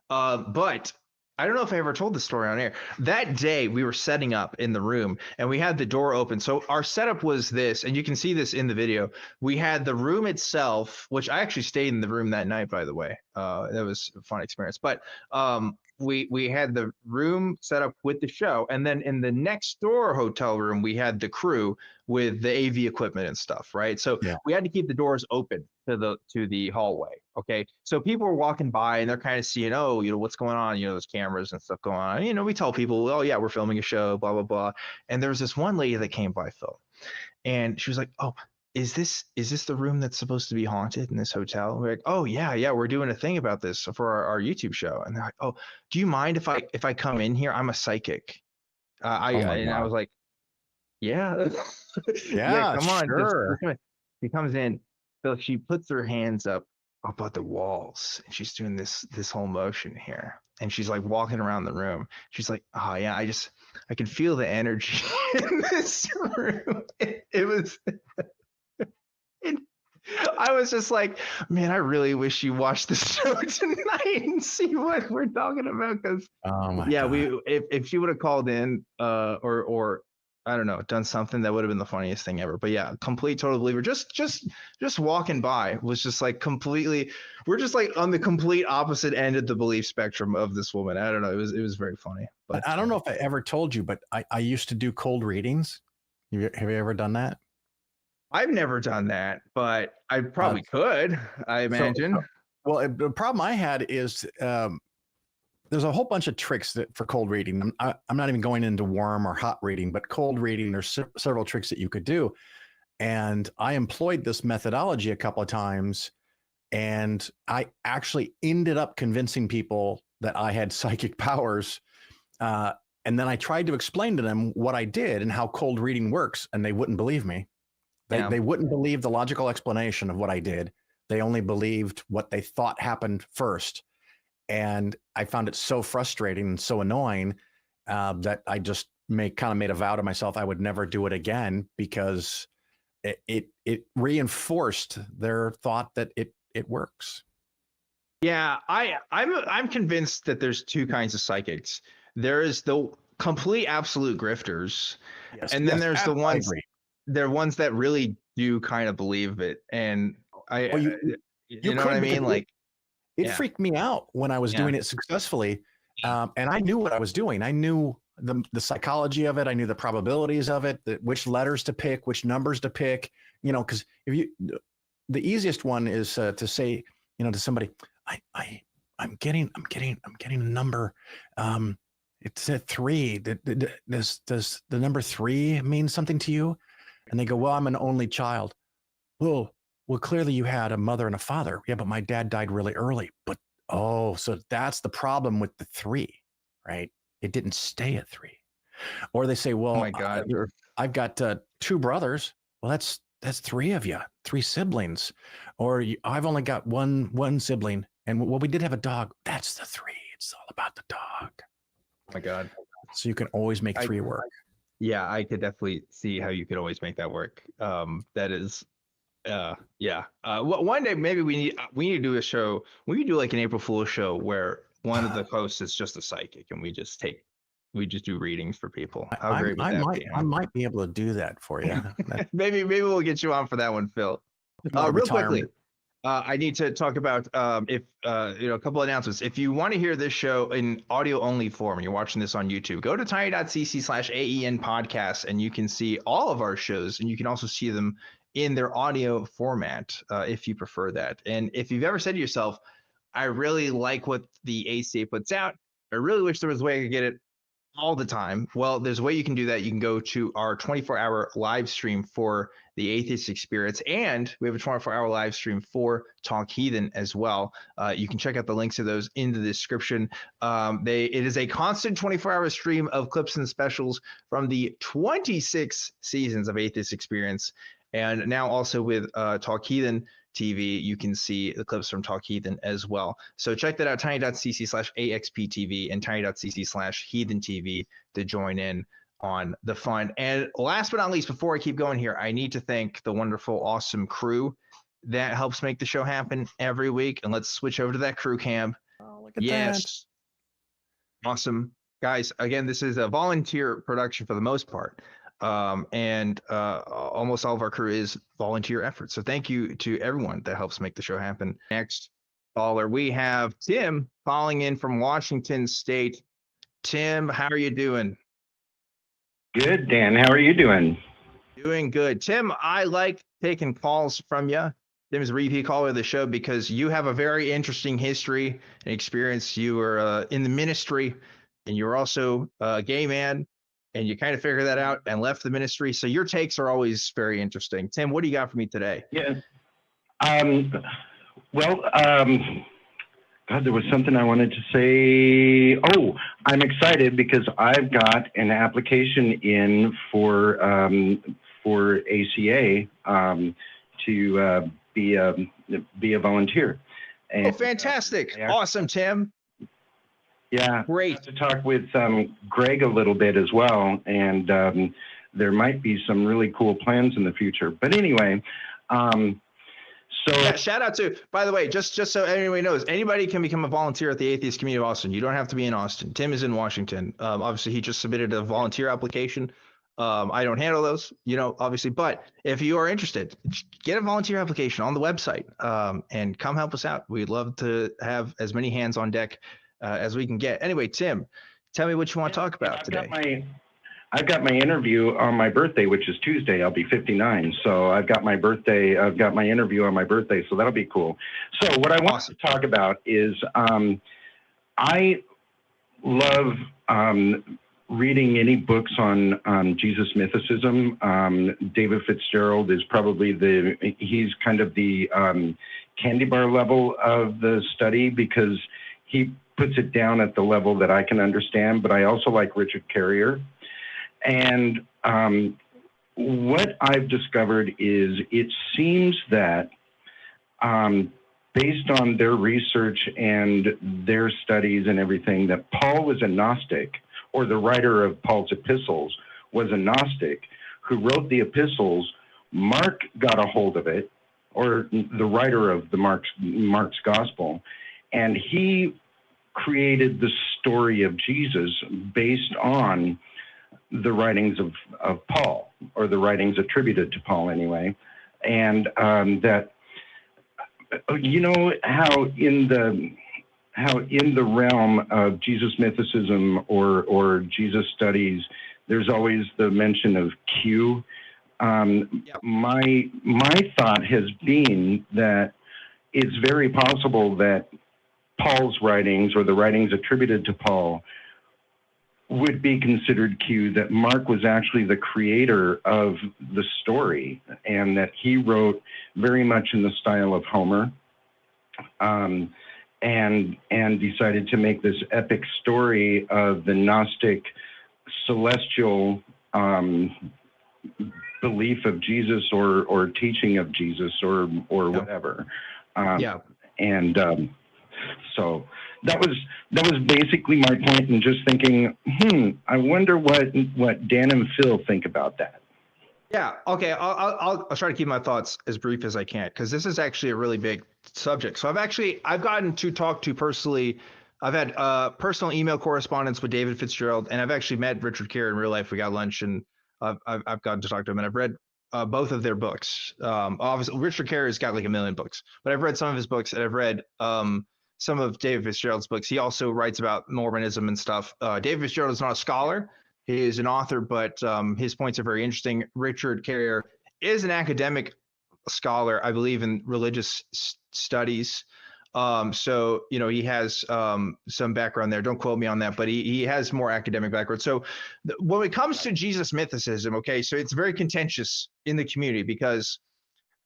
But I don't know if I ever told the story on air. That day we were setting up in the room, and we had the door open. So our setup was this, and you can see this in the video. We had the room itself, which I actually stayed in the room that night, by the way. That was a fun experience. But we had the room set up with the show, and then in the next door hotel room we had the crew with the AV equipment and stuff, right? So we had to keep the doors open to the hallway. Okay, so people were walking by and they're kind of seeing, oh, what's going on, there's cameras and stuff going on. We tell people, oh yeah, we're filming a show, blah blah blah. And there was this one lady that came by, Phil, and she was like, oh, is this the room that's supposed to be haunted in this hotel? We're like, oh yeah, we're doing a thing about this for our YouTube show. And they're like, oh, do you mind if I come in here? I'm a psychic. And I was like, yeah, yeah, come on. sure. She comes in, so she puts her hands up at the walls, and she's doing this whole motion here, and she's like walking around the room. She's like, oh yeah, I can feel the energy in this room. It was. And I was just like, man, I really wish you watched the show tonight and see what we're talking about. Because God. If she would have called in or I don't know, done something, that would have been the funniest thing ever. But yeah, complete total believer. Just walking by was just like completely. We're just like on the complete opposite end of the belief spectrum of this woman. I don't know. It was very funny. But I don't know if I ever told you, but I used to do cold readings. Have you ever done that? I've never done that, but I probably could, I imagine. The problem I had is there's a whole bunch of tricks for cold reading. I'm not even going into warm or hot reading, but cold reading, there's several tricks that you could do. And I employed this methodology a couple of times, and I actually ended up convincing people that I had psychic powers. And then I tried to explain to them what I did and how cold reading works, and they wouldn't believe me. They wouldn't believe the logical explanation of what I did. They only believed what they thought happened first. And I found it so frustrating and so annoying that I just made a vow to myself I would never do it again, because it reinforced their thought that it works. Yeah, I'm convinced that there's two kinds of psychics. There is the complete absolute grifters, and then there's the ones. They're ones that really do kind of believe it. And you know what I mean? Like, it freaked me out when I was doing it successfully. And I knew what I was doing. I knew the psychology of it. I knew the probabilities of it, which letters to pick, which numbers to pick, because the easiest one is to say, to somebody, I'm getting a number. It's a 3. Does the number 3 mean something to you? And they go, well, I'm an only child. Well, clearly you had a mother and a father. Yeah, but my dad died really early. But, so that's the problem with the 3, right? It didn't stay at 3. Or they say, well, oh my God. I've got 2 brothers. Well, that's 3 of you, 3 siblings. Or I've only got one sibling. And we did have a dog. That's the 3. It's all about the dog. Oh my God. So you can always make 3 work. Yeah, I could definitely see how you could always make that work. That is, one day maybe we need to do a show. We could do like an April Fool's show where one of the hosts is just a psychic, and we just do readings for people. How great would that be? I might be able to do that for you. maybe we'll get you on for that one, Phil. Real quickly. I need to talk about a couple of announcements. If you want to hear this show in audio only form, you're watching this on YouTube, go to tiny.cc/AEN podcast, and you can see all of our shows, and you can also see them in their audio format if you prefer that. And if you've ever said to yourself, I really like what the ACA puts out, I really wish there was a way I could get it all the time. Well, there's a way you can do that. You can go to our 24-hour live stream for the Atheist Experience, and we have a 24-hour live stream for Talk Heathen as well. You can check out the links to those in the description. It is a constant 24-hour stream of clips and specials from the 26 seasons of Atheist Experience, and now also with Talk Heathen TV, you can see the clips from Talk Heathen as well. So check that out, tiny.cc/AXPTV and tiny.cc/Heathen TV to join in on the fun. And last but not least, before I keep going here, I need to thank the wonderful, awesome crew that helps make the show happen every week. And let's switch over to that crew cam. Oh, look at that. Awesome. Guys, again, this is a volunteer production for the most part. And almost all of our crew is volunteer efforts. So thank you to everyone that helps make the show happen. Next, caller. We have Tim calling in from Washington State. Tim, how are you doing? Good, Dan. How are you doing? Doing good. Tim, I like taking calls from you. Tim's a repeat caller of the show because you have a very interesting history and experience. You were in the ministry, and you were also a gay man, and you kind of figured that out and left the ministry. So your takes are always very interesting. Tim, what do you got for me today? Yeah. God, there was something I wanted to say. Oh, I'm excited because I've got an application in for ACA to be a volunteer. And, fantastic! Awesome, Tim. Yeah, great. I have to talk with Greg a little bit as well, and there might be some really cool plans in the future. But anyway. So yeah, shout out to, by the way, just so anybody knows, anybody can become a volunteer at the Atheist Community of Austin. You don't have to be in Austin. Tim is in Washington. Obviously, he just submitted a volunteer application. I don't handle those, obviously. But if you are interested, get a volunteer application on the website and come help us out. We'd love to have as many hands on deck as we can get. Anyway, Tim, tell me what you want to talk about today. I've got my interview on my birthday, which is Tuesday. I'll be 59. So I've got my interview on my birthday. So that'll be cool. So what I want to talk about is I love reading any books on Jesus Mythicism. David Fitzgerald is probably he's kind of the candy bar level of the study because he puts it down at the level that I can understand. But I also like Richard Carrier. And what I've discovered is it seems that based on their research and their studies and everything, that Paul was a Gnostic, or the writer of Paul's epistles was a Gnostic who wrote the epistles. Mark got a hold of it, or the writer of the Mark's gospel, and he created the story of Jesus based on the writings of Paul, or the writings attributed to Paul anyway. And that, how in the realm of Jesus mythicism or Jesus studies, there's always the mention of Q. Yep. My thought has been that it's very possible that Paul's writings, or the writings attributed to Paul, would be considered Q, that Mark was actually the creator of the story, and that he wrote very much in the style of Homer, and decided to make this epic story of the Gnostic celestial belief of Jesus, or teaching of Jesus, or whatever. And so that was basically my point, and just thinking, I wonder what Dan and Phil think about that. Yeah. Okay. I'll try to keep my thoughts as brief as I can, because this is actually a really big subject. So I've gotten to talk to personally. I've had personal email correspondence with David Fitzgerald, and I've actually met Richard Carrier in real life. We got lunch, and I've gotten to talk to him, and I've read both of their books. Obviously, Richard Carrier's got like 1 million books, but I've read some of his books, and I've read some of David Fitzgerald's books. He also writes about Mormonism and stuff. David Fitzgerald is not a scholar. He is an author, but his points are very interesting. Richard Carrier is an academic scholar, I believe, in religious studies. So, he has some background there. Don't quote me on that, but he has more academic background. So when it comes to Jesus mythicism, okay, so it's very contentious in the community, because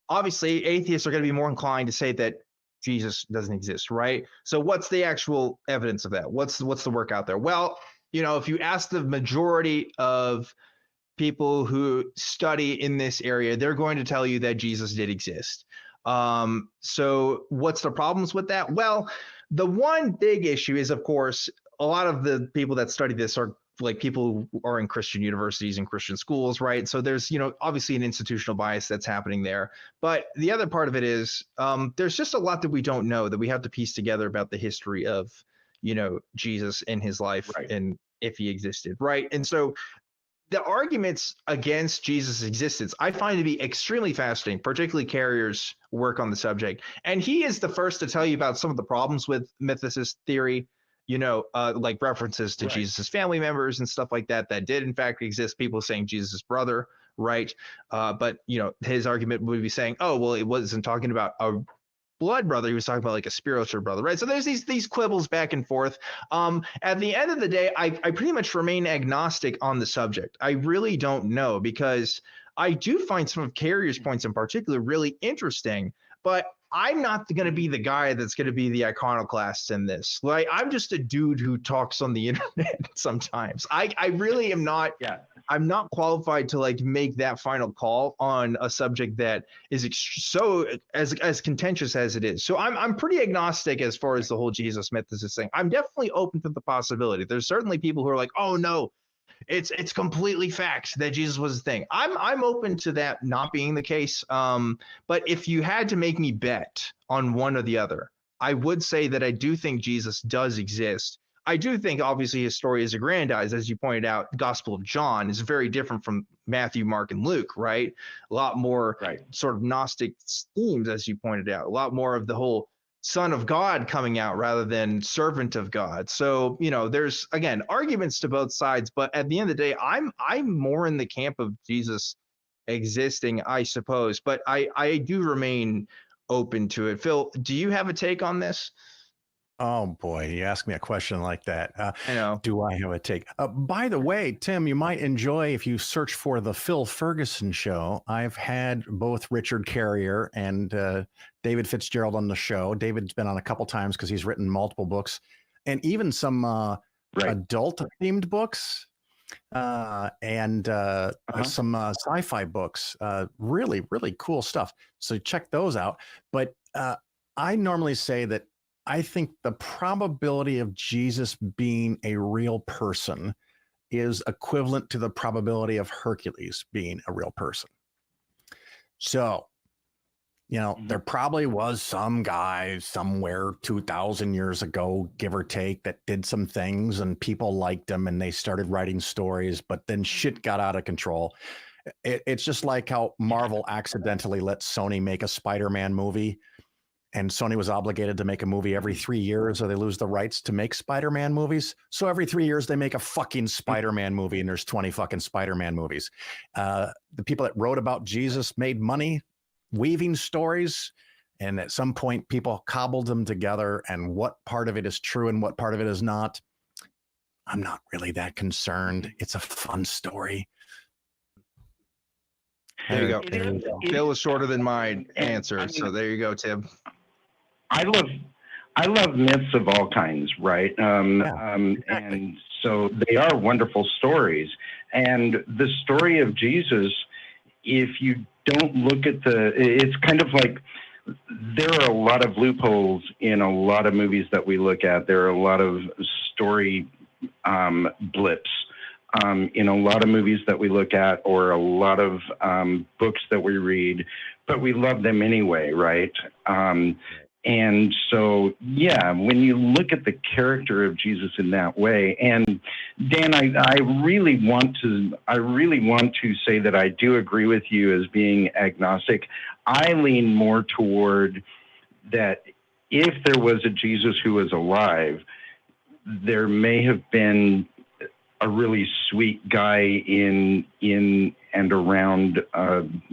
obviously atheists are going to be more inclined to say that Jesus doesn't exist, right? So what's the actual evidence of that? What's the work out there? Well, if you ask the majority of people who study in this area, they're going to tell you that Jesus did exist. So what's the problems with that? Well, the one big issue is, of course, a lot of the people that study this are like people who are in Christian universities and Christian schools, right? So there's, obviously an institutional bias that's happening there. But the other part of it is there's just a lot that we don't know, that we have to piece together about the history of, Jesus and his life, right, and if he existed, right? And so the arguments against Jesus' existence, I find to be extremely fascinating, particularly Carrier's work on the subject. And he is the first to tell you about some of the problems with mythicist theory, like references to Jesus' family members and stuff like that did in fact exist. People saying Jesus' brother, right? But his argument would be saying, oh, well, it wasn't talking about a blood brother, he was talking about like a spiritual brother, right? So there's these quibbles back and forth. At the end of the day, I pretty much remain agnostic on the subject. I really don't know, because I do find some of Carrier's points in particular really interesting, but I'm not going to be the guy that's going to be the iconoclast in this. Like, I'm just a dude who talks on the internet sometimes. I really am not. Yeah. I'm not qualified to like make that final call on a subject that is so as contentious as it is. So I'm pretty agnostic as far as the whole Jesus mythicist thing. I'm definitely open to the possibility. There's certainly people who are like, oh no, it's completely fact that Jesus was a thing. I'm open to that not being the case. But if you had to make me bet on one or the other, I would say that I do think Jesus does exist. I do think obviously his story is aggrandized, as you pointed out. The Gospel of John is very different from Matthew, Mark, and Luke, right? A lot more sort of Gnostic themes, as you pointed out. A lot more of the whole Son of God coming out rather than servant of God. So, there's, again, arguments to both sides, but at the end of the day, I'm more in the camp of Jesus existing, I suppose, but I do remain open to it. Phil, do you have a take on this? Oh boy, you ask me a question like that. I know. Do I have a take? By the way, Tim, you might enjoy if you search for the Phil Ferguson show. I've had both Richard Carrier and David Fitzgerald on the show. David's been on a couple times because he's written multiple books, and even some adult-themed books, and some sci-fi books. Really, really cool stuff. So check those out. But I normally say that I think the probability of Jesus being a real person is equivalent to the probability of Hercules being a real person. So, there probably was some guy somewhere 2,000 years ago, give or take, that did some things and people liked him and they started writing stories, but then shit got out of control. It's just like how Marvel accidentally let Sony make a Spider-Man movie. And Sony was obligated to make a movie every 3 years or they lose the rights to make Spider-Man movies. So every 3 years they make a fucking Spider-Man movie and there's 20 fucking Spider-Man movies. The people that wrote about Jesus made money weaving stories. And at some point people cobbled them together, and what part of it is true and what part of it is not, I'm not really that concerned. It's a fun story. There you go. Phil was shorter than my answer. So there you go, Tim. I love myths of all kinds, right? Exactly. And so they are wonderful stories. And the story of Jesus, if you don't look at it's kind of like there are a lot of loopholes in a lot of movies that we look at. There are a lot of story blips in a lot of movies that we look at, or a lot of books that we read, but we love them anyway, right? And so, when you look at the character of Jesus in that way, and Dan, I really want to say that I do agree with you as being agnostic. I lean more toward that if there was a Jesus who was alive, there may have been a really sweet guy in and around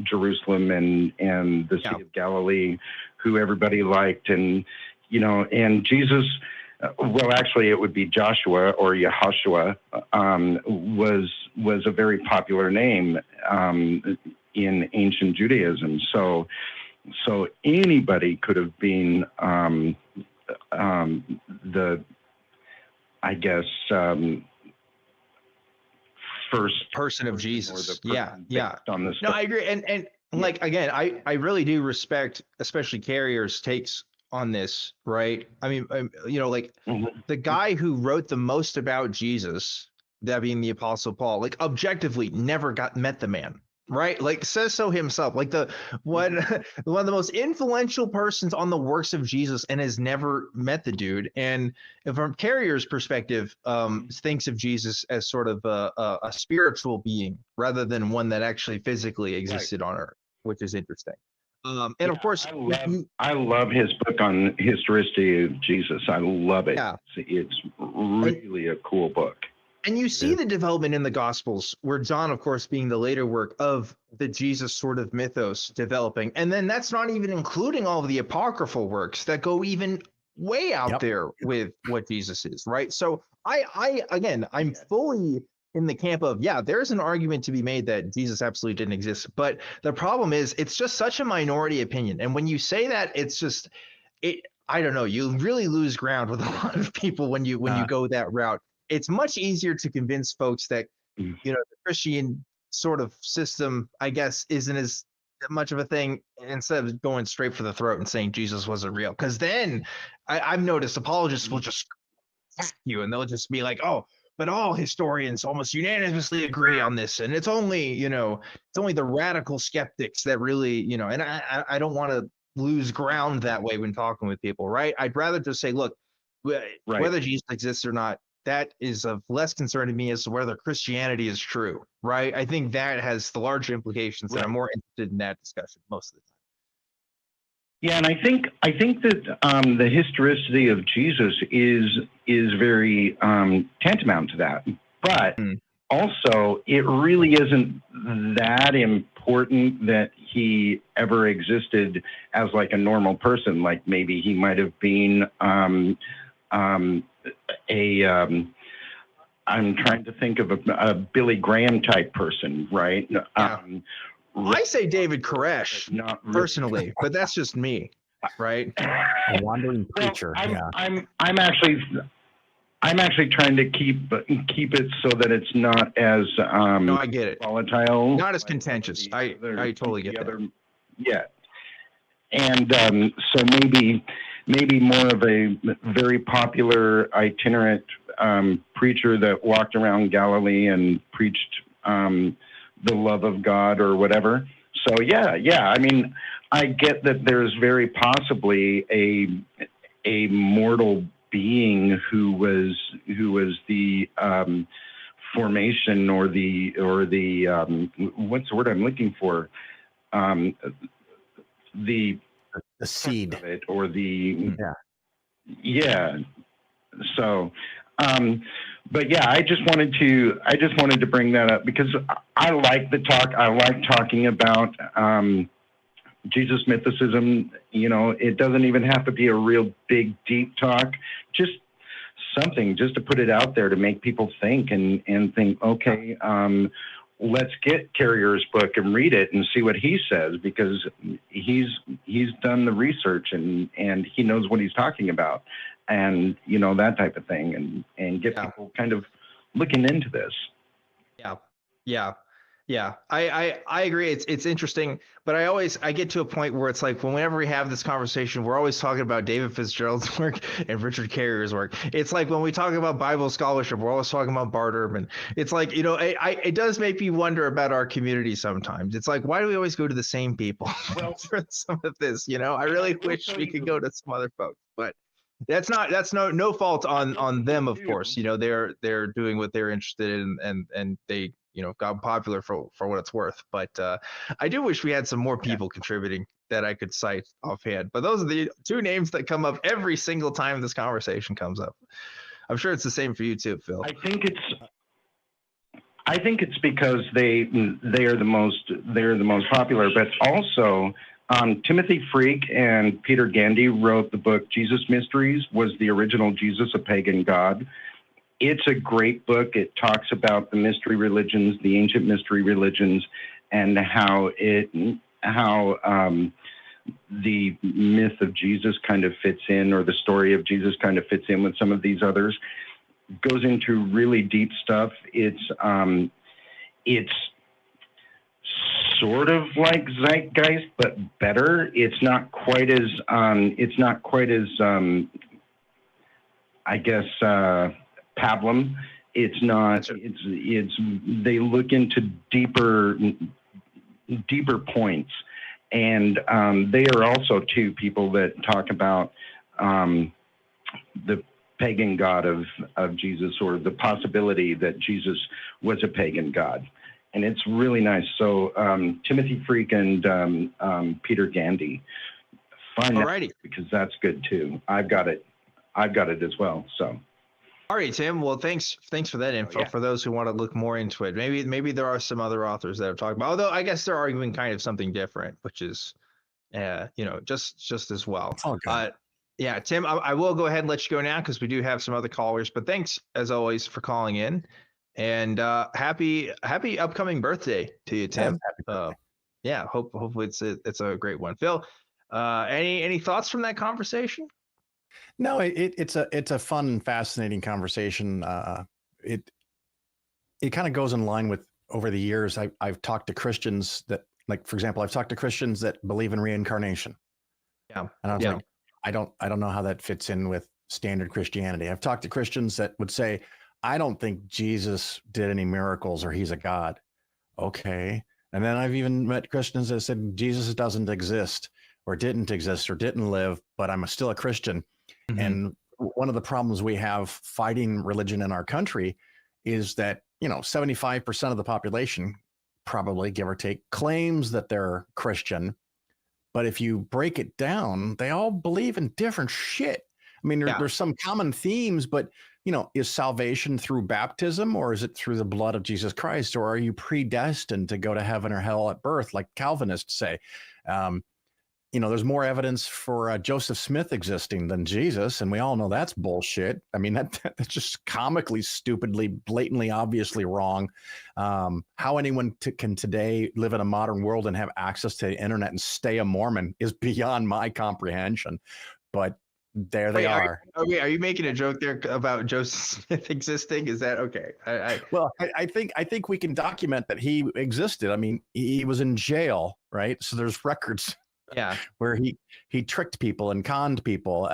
Jerusalem and the Sea of Galilee, who everybody liked, and Jesus. Well, actually, it would be Joshua or Yehoshua. Was a very popular name in ancient Judaism. So anybody could have been first person of Jesus. Yeah. On this no, I agree. And like, again, I really do respect, especially Carrier's takes on this, right? I mean, the guy who wrote the most about Jesus, that being the Apostle Paul, like objectively never met the man. right? Like says so himself. Like one of the most influential persons on the works of Jesus, and has never met the dude. And from Carrier's perspective, thinks of Jesus as sort of a spiritual being rather than one that actually physically existed on Earth, which is interesting. And of course, I love his book on historicity of Jesus. I love it. Yeah. It's really a cool book. And you see the development in the Gospels, where John, of course, being the later work of the Jesus sort of mythos developing. And then that's not even including all of the apocryphal works that go even way out there with what Jesus is, right? So I'm fully in the camp of, there's an argument to be made that Jesus absolutely didn't exist. But the problem is, it's just such a minority opinion. And when you say that, it's just, I don't know, you really lose ground with a lot of people when you go that route. It's much easier to convince folks that, the Christian sort of system, I guess, isn't as much of a thing, instead of going straight for the throat and saying Jesus wasn't real. Because then I've noticed apologists will just attack you, and they'll just be like, oh, but all historians almost unanimously agree on this. And it's only the radical skeptics that really, and I don't want to lose ground that way when talking with people, right? I'd rather just say, look, whether Jesus exists or not, that is of less concern to me as to whether Christianity is true, right? I think that has the larger implications, and I'm more interested in that discussion most of the time. Yeah, and I think that the historicity of Jesus is very tantamount to that, but also it really isn't that important that he ever existed as like a normal person. Like maybe he might have been I'm trying to think of a Billy Graham type person, right? Yeah. I say David Koresh, personally, but that's just me, right? A wandering preacher. I'm actually trying to keep it so that it's not as no, I get it. Volatile, not as contentious. I totally get that. Yeah, and so maybe more of a very popular itinerant preacher that walked around Galilee and preached the love of God or whatever. So yeah. I mean, I get that there's very possibly a mortal being who was the formation or the what's the word I'm looking for? The seed of it, or the yeah. So but yeah, I just wanted to bring that up because I like the talk. I like talking about Jesus mythicism. It doesn't even have to be a real big deep talk, just something just to put it out there to make people think and think, okay, let's get Carrier's book and read it and see what he says, because he's done the research and he knows what he's talking about, and that type of thing, and get people kind of looking into this. Yeah. I agree. It's interesting, but I get to a point where it's like whenever we have this conversation, we're always talking about David Fitzgerald's work and Richard Carrier's work. It's like when we talk about Bible scholarship, we're always talking about Bart Ehrman. It's like, it does make me wonder about our community sometimes. It's like, why do we always go to the same people for some of this? I really wish we could go to some other folks, but that's no fault on them, of course. They're doing what they're interested in, and they got popular for what it's worth. But I do wish we had some more people contributing that I could cite offhand. But those are the two names that come up every single time this conversation comes up. I'm sure it's the same for you too, Phil. I think it's because they are the most popular, but also Timothy Freak and Peter Gandy wrote the book Jesus Mysteries. Was the original Jesus a pagan god? It's a great book. It talks about the mystery religions, the ancient mystery religions, and how the myth of Jesus kind of fits in, or the story of Jesus kind of fits in with some of these others. Goes into really deep stuff. It's sort of like Zeitgeist, but better. It's not quite as I guess pablum. It's not. It's they look into deeper deeper points. And they are also two people that talk about the pagan god of Jesus, or the possibility that Jesus was a pagan god. And it's really nice. So Timothy Freak and Peter Gandy. Find that, because that's good too. I've got it as well. So. All right, Tim. Well, thanks for that info. For those who want to look more into it, maybe there are some other authors that have talked about. Although I guess they're arguing kind of something different, which is, just as well. Yeah, Tim. I will go ahead and let you go now because we do have some other callers. But thanks as always for calling in, and happy upcoming birthday to you, Tim. Hopefully it's a great one. Phil, any thoughts from that conversation? No, it's a fun and fascinating conversation. It kind of goes in line with, over the years, I've talked to Christians that, like, for example, I've talked to Christians that believe in reincarnation. Yeah. And I was like, I don't know how that fits in with standard Christianity. I've talked to Christians that would say, I don't think Jesus did any miracles or he's a god. Okay. And then I've even met Christians that said Jesus doesn't exist or didn't exist or didn't live, but I'm still a Christian. Mm-hmm. And one of the problems we have fighting religion in our country is that, 75% of the population, probably give or take, claims that they're Christian. But if you break it down, they all believe in different shit. I mean, there's some common themes, but, is salvation through baptism, or is it through the blood of Jesus Christ? Or are you predestined to go to heaven or hell at birth, like Calvinists say? There's more evidence for Joseph Smith existing than Jesus, and we all know that's bullshit. I mean, that's just comically, stupidly, blatantly, obviously wrong. How anyone can today live in a modern world and have access to the internet and stay a Mormon is beyond my comprehension. But there they are. Are you making a joke there about Joseph Smith existing? Is that okay? Well, I think we can document that he existed. I mean, he was in jail, right? So there's records. Yeah, where he tricked people and conned people.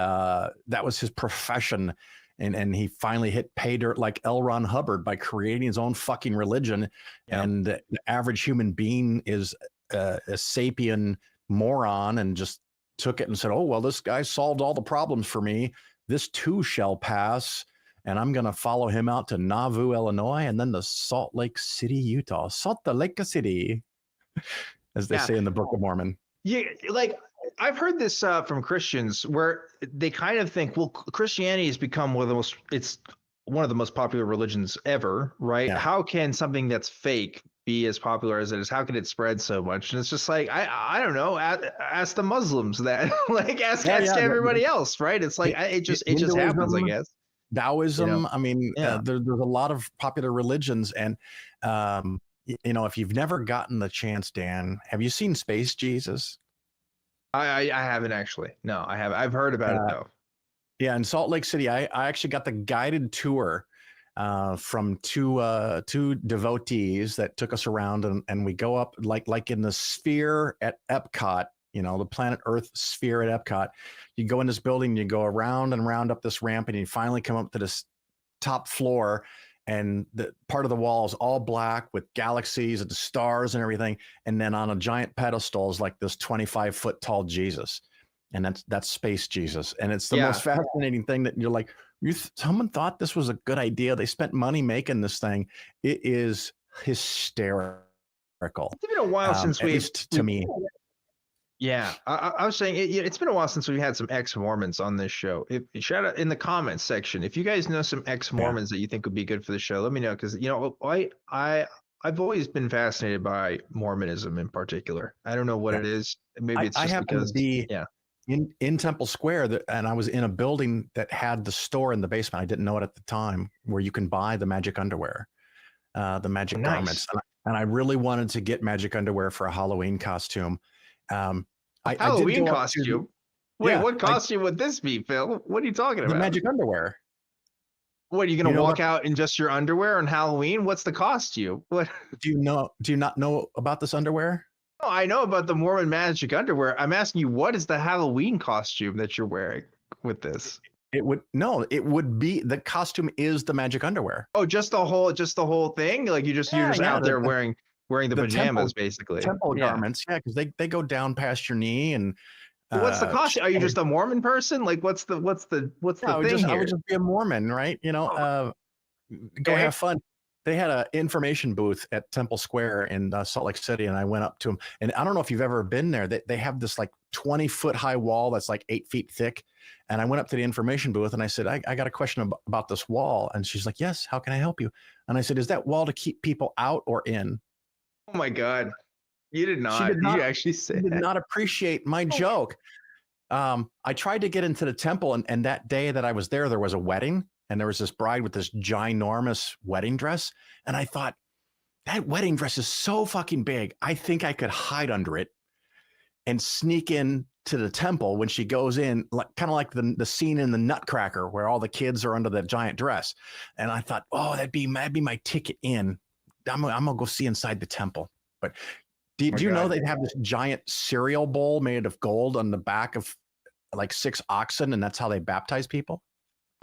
That was his profession, and he finally hit pay dirt like L. Ron Hubbard by creating his own fucking religion. Yeah. And the average human being is a sapient moron and just took it and said, "Oh well, this guy solved all the problems for me. This too shall pass." And I'm going to follow him out to Nauvoo, Illinois, and then to Salt Lake City, Utah. Salt Lake City, as they say in the Book of Mormon. Yeah, like I've heard this from Christians where they kind of think, well, Christianity has become one of the most popular religions ever, right? Yeah. How can something that's fake be as popular as it is? How can it spread so much? And it's just like, I don't know, ask the Muslims that, like ask everybody else, right? It's like, it just happens, I guess. Taoism. I mean, there's a lot of popular religions, and if you've never gotten the chance, Dan, have you seen Space Jesus? I haven't actually. No, I haven't. I've heard about it though. Yeah, in Salt Lake City, I actually got the guided tour from two devotees that took us around, and we go up like in the sphere at Epcot, the planet Earth sphere at Epcot. You go in this building, you go around and around up this ramp, and you finally come up to this top floor. And the part of the wall is all black with galaxies and stars and everything. And then on a giant pedestal is like this 25-foot tall Jesus. And that's Space Jesus. And it's the most fascinating thing that you're like, someone thought this was a good idea. They spent money making this thing. It is hysterical. It's been a while since to me. Yeah, I was saying it's been a while since we had some ex-Mormons on this show. Shout out in the comments section if you guys know some ex-Mormons that you think would be good for the show. Let me know, because I've always been fascinated by Mormonism in particular. I don't know what it is. Maybe it's just because in Temple Square, and I was in a building that had the store in the basement. I didn't know it at the time, where you can buy the magic underwear, the magic garments, and I really wanted to get magic underwear for a Halloween costume. Halloween costume? Wait, what costume would this be, Phil? What are you talking about? The magic underwear. What, are you going to walk out in just your underwear on Halloween? What's the costume? What? Do you not know about this underwear? No, I know about the Mormon magic underwear. I'm asking you, what is the Halloween costume that you're wearing with this? It would be, the costume is the magic underwear. Oh, just the whole thing? Like you're just out there wearing wearing the pajamas, basically. Temple garments, yeah, because they go down past your knee. And what's the costume? Are you just a Mormon person? Like, what's the thing here? I would just be a Mormon, right? Go have fun. They had an information booth at Temple Square in Salt Lake City, and I went up to them. And I don't know if you've ever been there. They have this like 20-foot high wall that's like 8 feet thick. And I went up to the information booth and I said, I got a question about this wall. And she's like, yes, how can I help you? And I said, is that wall to keep people out or in? Oh my God. You did not. You actually said did not appreciate my joke. I tried to get into the temple, and that day that I was there was a wedding, and there was this bride with this ginormous wedding dress. And I thought, that wedding dress is so fucking big. I think I could hide under it and sneak in to the temple when she goes in, like kind of like the scene in the Nutcracker where all the kids are under the giant dress. And I thought, oh, that'd be my ticket in. I'm gonna go see inside the temple. But do you know they have this giant cereal bowl made of gold on the back of like 6 oxen, and that's how they baptize people?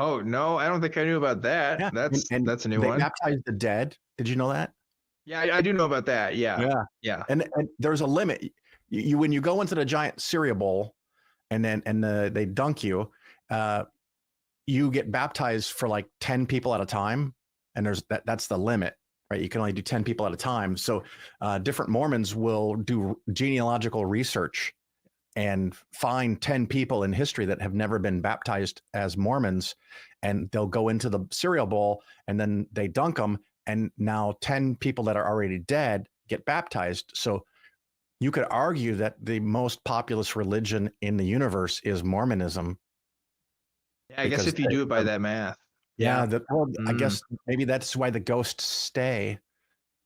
Oh no, I don't think I knew about that. Yeah. That's a new one. They baptize the dead. Did you know that? Yeah, I do know about that. Yeah. And there's a limit. You when you go into the giant cereal bowl, and they dunk you, you get baptized for like 10 people at a time, and that's the limit, right? You can only do 10 people at a time. So different Mormons will do genealogical research and find 10 people in history that have never been baptized as Mormons, and they'll go into the cereal bowl, and then they dunk them, and now 10 people that are already dead get baptized. So you could argue that the most populous religion in the universe is Mormonism. Yeah, I guess if you do it by that math. Yeah. I guess maybe that's why the ghosts stay,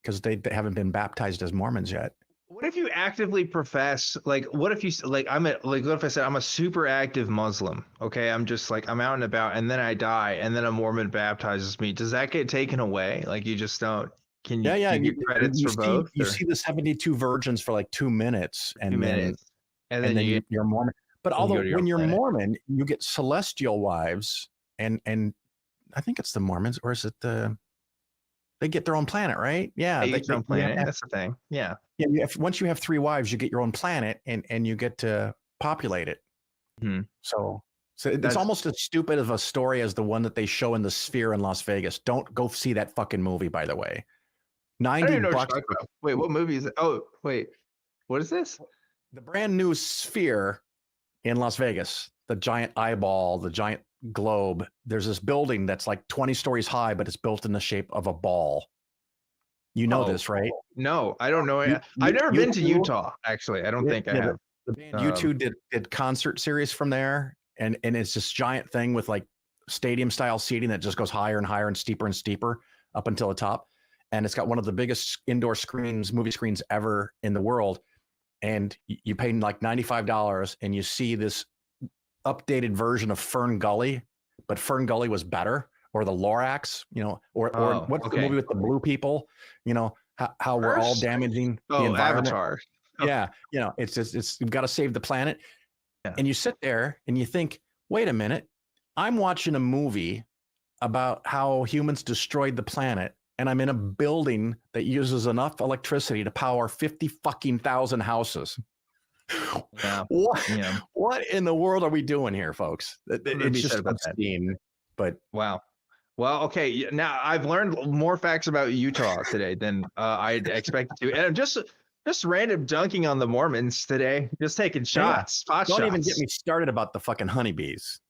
because they haven't been baptized as Mormons yet. What if you actively profess, like, what if you, like, what if I said, I'm a super active Muslim, okay? I'm just like, I'm out and about, and then I die, and then a Mormon baptizes me. Does that get taken away? Like, you just don't, you get credits for both? You see the 72 virgins for like 2 minutes, and then you're Mormon. But although when you're Mormon, you get celestial wives, and I think it's the Mormons, or is it they get their own planet, right? Yeah, they get their own planet. That's the thing. Yeah. Yeah. Once you have 3 wives, you get your own planet, and you get to populate it. Mm-hmm. So it's almost as stupid of a story as the one that they show in the Sphere in Las Vegas. Don't go see that fucking movie, by the way. $90. Wait, what movie is it? Oh, wait, what is this? The brand new Sphere in Las Vegas. The giant eyeball, the giant globe. There's this building that's like 20 stories high, but it's built in the shape of a ball. You know this, right? No, I don't know. I've never been to Utah, actually. I don't think I have. The band U2 did concert series from there, and it's this giant thing with like stadium style seating that just goes higher and higher and steeper up until the top. And it's got one of the biggest indoor movie screens ever in the world. And you pay like $95, and you see this updated version of Fern Gully, but Fern Gully was better, or the Lorax, or what's the movie with the blue people, how we're all damaging the environment. Avatar. Yeah. It's you've got to save the planet. Yeah. And you sit there and you think, wait a minute, I'm watching a movie about how humans destroyed the planet, and I'm in a building that uses enough electricity to power 50,000 houses. Yeah. What in the world are we doing here, folks? It's just obscene. But wow. Well, okay. Now I've learned more facts about Utah today than I'd expected to, and just random dunking on the Mormons today. Just taking shots. Don't even get me started about the fucking honeybees.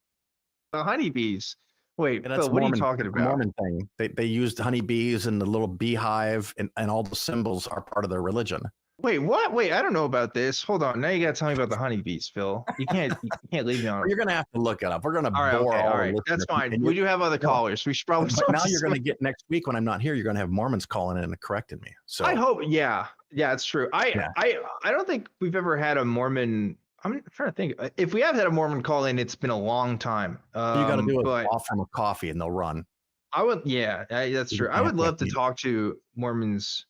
The honeybees. Wait, Phil, what are you talking about? Mormon thing. They used honeybees, and the little beehive, and all the symbols are part of their religion. Wait, what? Wait, I don't know about this. Hold on. Now you got to tell me about the honeybees, Phil. You can't leave me on. You're going to have to look it up. We're going to bore all right. That's fine. We do have other callers. We should probably. But now you're going to get next week when I'm not here. You're going to have Mormons calling in and correcting me. So I hope. Yeah, it's true. I don't think we've ever had a Mormon. I'm trying to think. If we have had a Mormon call in, it's been a long time. You got to do it. Offer them a coffee and they'll run. I would. Yeah, that's true. I would love to talk to Mormons.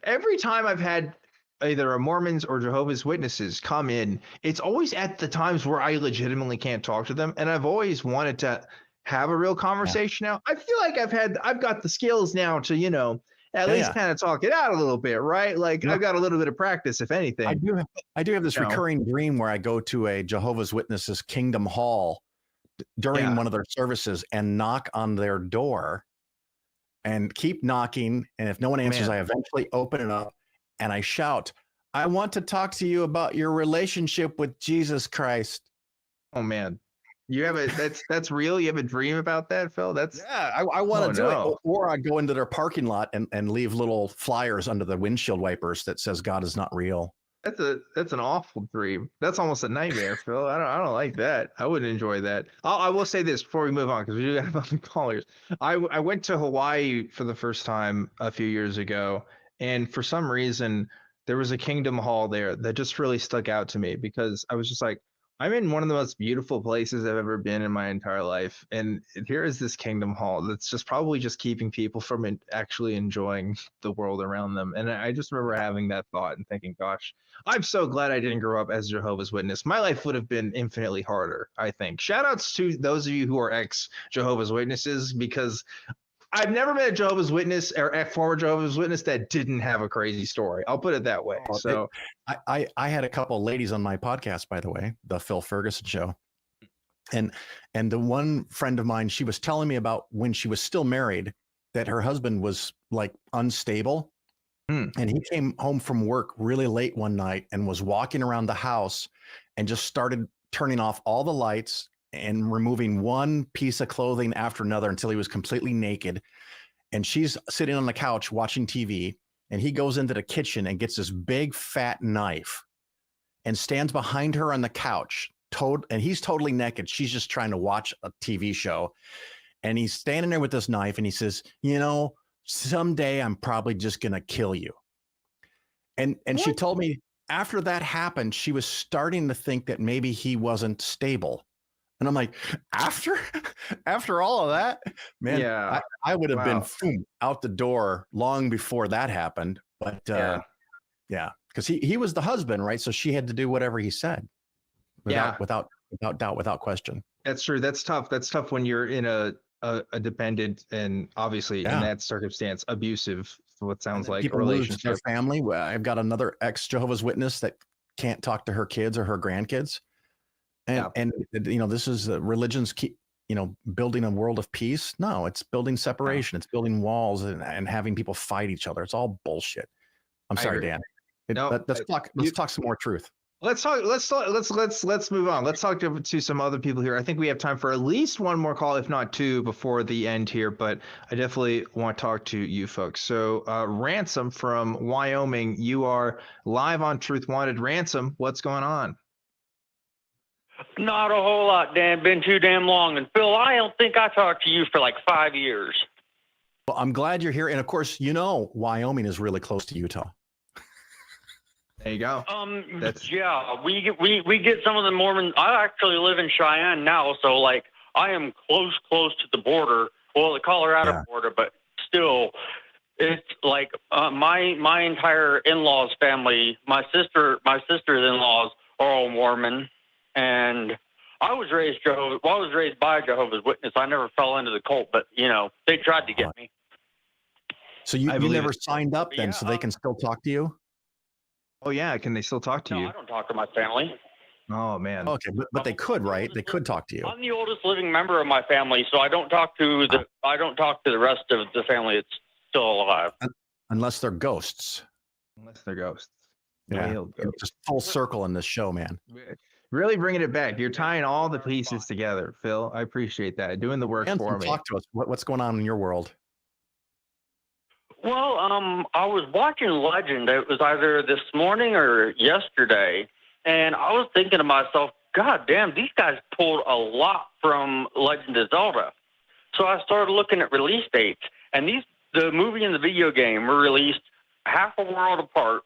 Every time I've had either a Mormons or Jehovah's Witnesses come in, it's always at the times where I legitimately can't talk to them, and I've always wanted to have a real conversation. Now I feel like I've got the skills now to at least kind of talk it out a little bit, right? Like I've got a little bit of practice, if anything. I do have this recurring dream where I go to a Jehovah's Witnesses Kingdom Hall during one of their services and knock on their door and keep knocking. And if no one answers, I eventually open it up and I shout, I want to talk to you about your relationship with Jesus Christ. Oh man. You have that's real. You have a dream about that, Phil? I want to do it. Or I go into their parking lot and leave little flyers under the windshield wipers that says God is not real. That's an awful dream. That's almost a nightmare, Phil. I don't like that. I wouldn't enjoy that. I will say this before we move on, because we do have other callers. I went to Hawaii for the first time a few years ago, and for some reason there was a Kingdom Hall there that just really stuck out to me, because I was just like, I'm in one of the most beautiful places I've ever been in my entire life. And here is this Kingdom Hall that's just probably just keeping people from actually enjoying the world around them. And I just remember having that thought and thinking, gosh, I'm so glad I didn't grow up as a Jehovah's Witness. My life would have been infinitely harder, I think. Shout outs to those of you who are ex-Jehovah's Witnesses, because I've never met a Jehovah's Witness or a former Jehovah's Witness that didn't have a crazy story. I'll put it that way. So I had a couple of ladies on my podcast, by the way, the Phil Ferguson show. And the one friend of mine, she was telling me about when she was still married, that her husband was like unstable. And he came home from work really late one night and was walking around the house and just started turning off all the lights and removing one piece of clothing after another until he was completely naked. And she's sitting on the couch watching TV, and he goes into the kitchen and gets this big fat knife and stands behind her on the couch, and he's totally naked. She's just trying to watch a TV show. And he's standing there with this knife, and he says, you know, someday I'm probably just going to kill you. And she told me after that happened, she was starting to think that maybe he wasn't stable. And I'm like, after all of that, man, I would have been out the door long before that happened. But because he was the husband, right? So she had to do whatever he said, without doubt, without question. That's true. That's tough. That's tough when you're in a dependent and obviously in that circumstance, abusive. What sounds like a relationship. Their family. I've got another ex-Jehovah's Witness that can't talk to her kids or her grandkids. And you know, this is religion's building a world of peace. No, it's building separation. It's building walls and having people fight each other. It's all bullshit. I'm sorry, Dan. Let's talk some more truth. Let's move on. Let's talk to some other people here. I think we have time for at least one more call, if not two, before the end here. But I definitely want to talk to you folks. So Ransom from Wyoming, you are live on Truth Wanted. Ransom, what's going on? Not a whole lot, Dan. Been too damn long. And Phil, I don't think I talked to you for like 5 years. Well, I'm glad you're here. And of course, you know, Wyoming is really close to Utah. There you go. We get some of the Mormon. I actually live in Cheyenne now, so like I am close to the border. Well, the Colorado border, but still, it's like my entire in-laws family. My sister's in-laws are all Mormon. And I was raised by a Jehovah's Witness. I never fell into the cult, but you know, they tried to get me. So you never signed up then, so they can still talk to you? Oh yeah, can they still talk to you? I don't talk to my family. Oh man. Okay, but they could, right? They could talk to you. I'm the oldest living member of my family, so I don't talk to the rest of the family that's still alive. Unless they're ghosts. Yeah, just full circle in this show, man. Really bringing it back. You're tying all the pieces together, Phil. I appreciate that. Doing the work for me. Talk to us. What's going on in your world? Well, I was watching Legend. It was either this morning or yesterday, and I was thinking to myself, God damn, these guys pulled a lot from Legend of Zelda. So I started looking at release dates, and the movie and the video game were released half a world apart,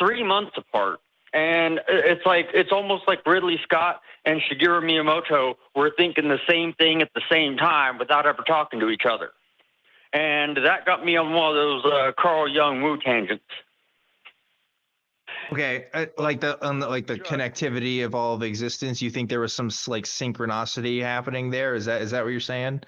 3 months apart. And it's almost like Ridley Scott and Shigeru Miyamoto were thinking the same thing at the same time without ever talking to each other. And that got me on one of those Carl Jung Wu tangents. Okay, like the connectivity of all of existence. You think there was some like synchronicity happening there? Is that what you're saying?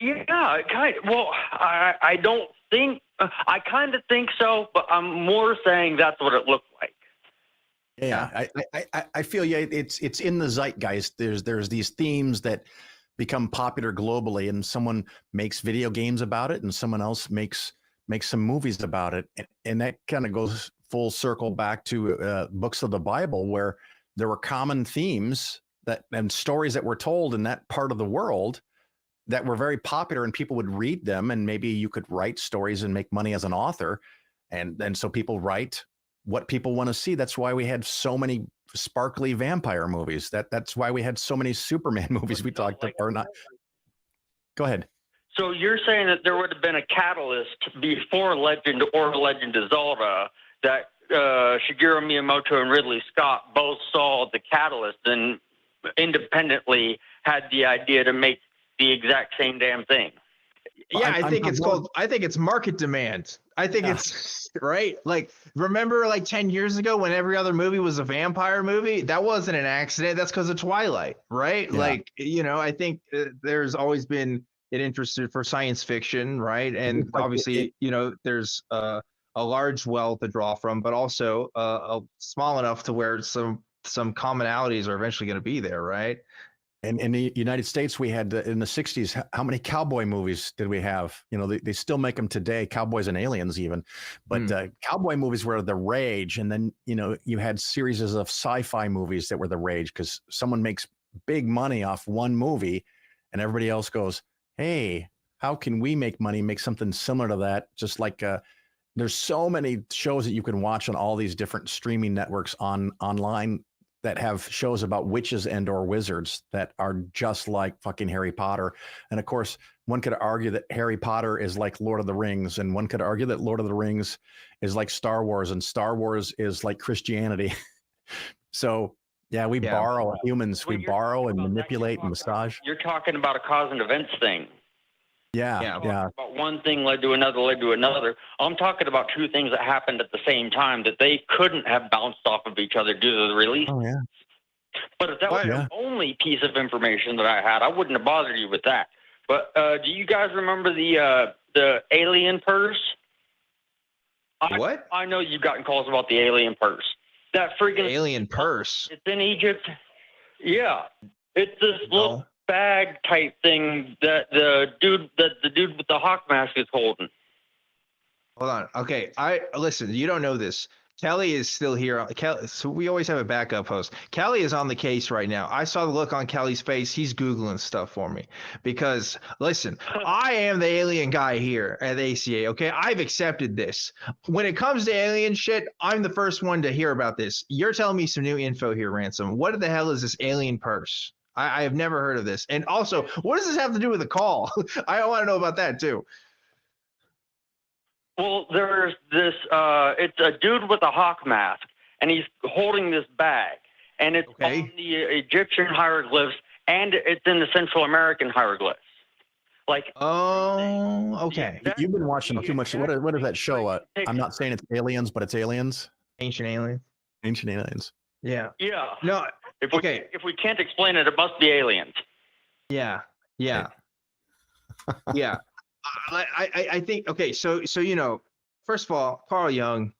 Yeah, well, I don't think I kind of think so, but I'm more saying that's what it looked like. Yeah, I feel it's in the zeitgeist. There's these themes that become popular globally, and someone makes video games about it, and someone else makes some movies about it, and that kind of goes full circle back to books of the Bible, where there were common themes and stories that were told in that part of the world that were very popular, and people would read them, and maybe you could write stories and make money as an author, and so people write what people want to see. That's why we had so many sparkly vampire movies. That's why we had so many Superman movies. We talked or not. Go ahead. So you're saying that there would have been a catalyst before Legend or Legend of Zelda that Shigeru Miyamoto and Ridley Scott both saw the catalyst and independently had the idea to make the exact same damn thing. Yeah, I think it's market demand. I think it's right. Like, remember like 10 years ago when every other movie was a vampire movie? That wasn't an accident. That's because of Twilight, right? Yeah. Like, I think there's always been an interest for science fiction, right? And obviously, there's a large well to draw from, but also small enough to where some commonalities are eventually going to be there, right? And in the United States, we had in the 60s, how many cowboy movies did we have? They still make them today, Cowboys and Aliens even. But cowboy movies were the rage. And then, you had series of sci-fi movies that were the rage because someone makes big money off one movie and everybody else goes, hey, how can we make money, make something similar to that? Just like there's so many shows that you can watch on all these different streaming networks online that have shows about witches and or wizards that are just like fucking Harry Potter. And of course, one could argue that Harry Potter is like Lord of the Rings, and one could argue that Lord of the Rings is like Star Wars, and Star Wars is like Christianity. So yeah, we borrow humans. We borrow and manipulate and massage. You're talking about a cause and events thing. Yeah. About one thing led to another. I'm talking about two things that happened at the same time that they couldn't have bounced off of each other due to the release. Oh, yeah. But if that was the only piece of information that I had, I wouldn't have bothered you with that. But do you guys remember the alien purse? What? I know you've gotten calls about the alien purse. That freaking alien purse. It's in Egypt. Yeah, it's this little bag type thing that the dude with the hawk mask is holding. Hold on. Okay, listen. You don't know this. Kelly is still here. So we always have a backup host. Kelly is on the case right now. I saw the look on Kelly's face. He's Googling stuff for me because, listen, I am the alien guy here at ACA, okay? I've accepted this. When it comes to alien shit, I'm the first one to hear about this. You're telling me some new info here, Ransom. What the hell is this alien purse? I have never heard of this. And also, what does this have to do with the call? I want to know about that, too. Well, there's this, it's a dude with a hawk mask, and he's holding this bag, and it's on the Egyptian hieroglyphs, and it's in the Central American hieroglyphs. Like, okay. You've been watching too much. What is that show? I'm not saying it's aliens, but it's aliens. Ancient Aliens. Ancient Aliens. Yeah. No. If we can't explain it, it must be aliens. Yeah. Yeah. I think, so first of all, Carl Jung,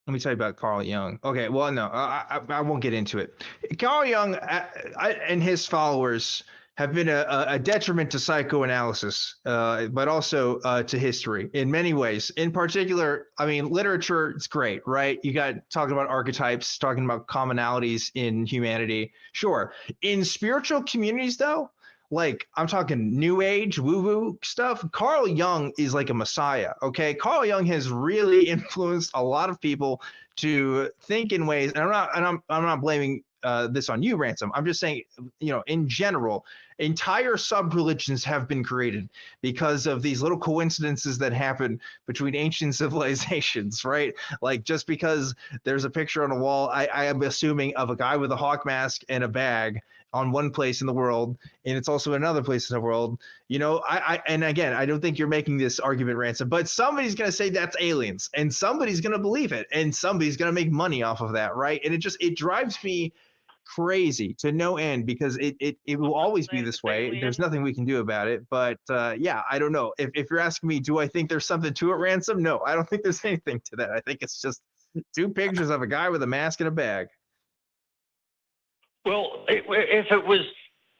let me tell you about Carl Jung. Okay, well, no, I won't get into it. Carl Jung and his followers have been a detriment to psychoanalysis, but also to history in many ways. In particular, I mean, literature, it's great, right? You got talking about archetypes, talking about commonalities in humanity. Sure. In spiritual communities, though, like I'm talking new age woo-woo stuff, Carl Jung is like a messiah, okay? Carl Jung has really influenced a lot of people to think in ways, and I'm not blaming this on you, Ransom. I'm just saying, in general, entire sub-religions have been created because of these little coincidences that happen between ancient civilizations, right? Like just because there's a picture on a wall, I am assuming of a guy with a hawk mask and a bag on one place in the world, and it's also another place in the world. And again, I don't think you're making this argument, Ransom, but somebody's going to say that's aliens, and somebody's going to believe it, and somebody's going to make money off of that, right? And it drives me crazy to no end because it will always be this way. Alien. There's nothing we can do about it. But yeah, I don't know. If you're asking me, do I think there's something to it, Ransom? No, I don't think there's anything to that. I think it's just 2 pictures of a guy with a mask and a bag. Well, if it was,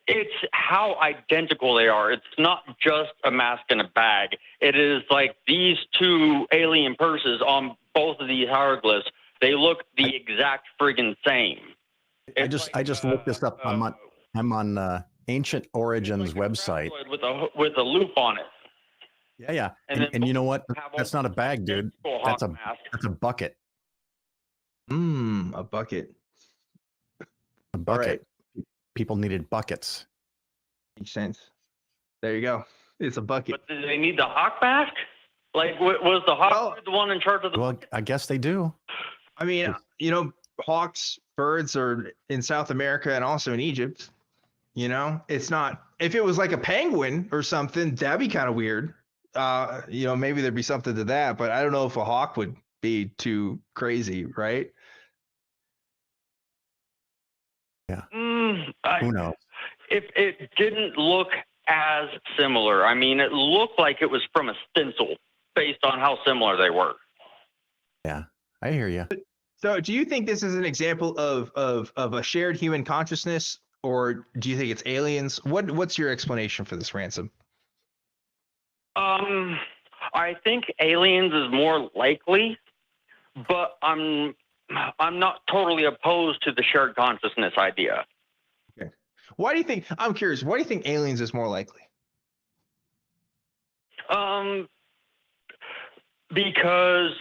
it's how identical they are. It's not just a mask and a bag. It is like these 2 alien purses on both of these hieroglyphs. They look the exact friggin' same. I just looked this up. I'm on Ancient Origins website with a loop on it. Yeah. And you know what? That's not a bag, dude. That's a bucket. A bucket. A bucket. Right. People needed buckets. Makes sense. There you go. It's a bucket. But do they need the hawk mask? Like, was the hawk the one in charge of the? Well, I guess they do. I mean, you know, hawks, birds are in South America and also in Egypt. You know, it's not. If it was like a penguin or something, that'd be kind of weird. You know, maybe there'd be something to that, but I don't know if a hawk would be too crazy, right? Yeah. Who knows? If it didn't look as similar, I mean, it looked like it was from a stencil based on how similar they were. Yeah, I hear you. So, do you think this is an example of a shared human consciousness, or do you think it's aliens? What's your explanation for this, Ransom? I think aliens is more likely, but I'm not totally opposed to the shared consciousness idea. Okay. Why do you think? I'm curious. Why do you think aliens is more likely? Because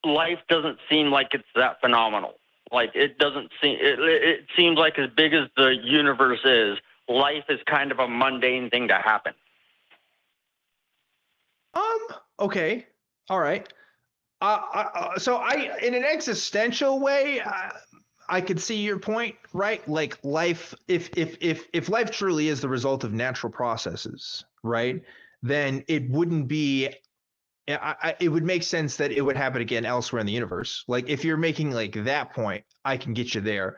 life doesn't seem like it's that phenomenal. Like it doesn't seem. It seems like as big as the universe is, life is kind of a mundane thing to happen. Okay. All right. So in an existential way, I could see your point, right? Like life, if life truly is the result of natural processes, right? Then it wouldn't be. It would make sense that it would happen again elsewhere in the universe. Like if you're making like that point, I can get you there.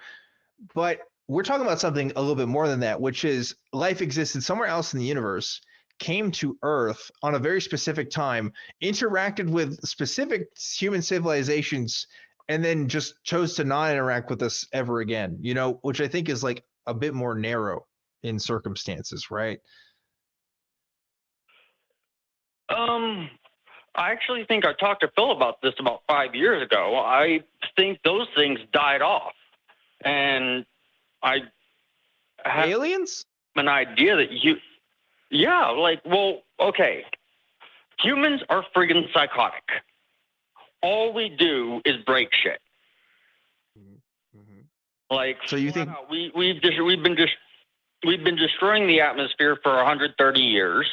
But we're talking about something a little bit more than that, which is life existed somewhere else in the universe, came to Earth on a very specific time, interacted with specific human civilizations, and then just chose to not interact with us ever again, you know, which I think is like a bit more narrow in circumstances, right? I actually think I talked to Phil about this about 5 years ago. I think those things died off. And I have aliens? An idea that yeah, like, well, okay. Humans are friggin' psychotic. All we do is break shit. Mm-hmm. Like, so you think we've been destroying the atmosphere for 130 years.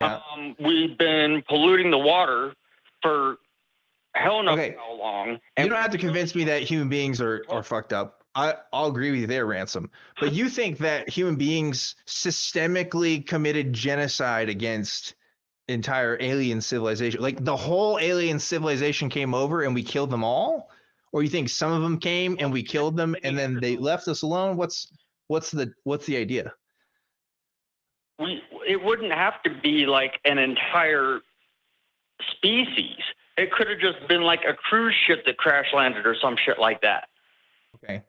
Yeah. We've been polluting the water for hell knows how long. And you don't have to convince me that human beings are fucked up. I'll agree with you there, Ransom. But you think that human beings systemically committed genocide against entire alien civilization? Like the whole alien civilization came over and we killed them all? Or you think some of them came and we killed them and then they left us alone? What's the idea? It wouldn't have to be like an entire species. It could have just been like a cruise ship that crash landed or some shit like that. Okay.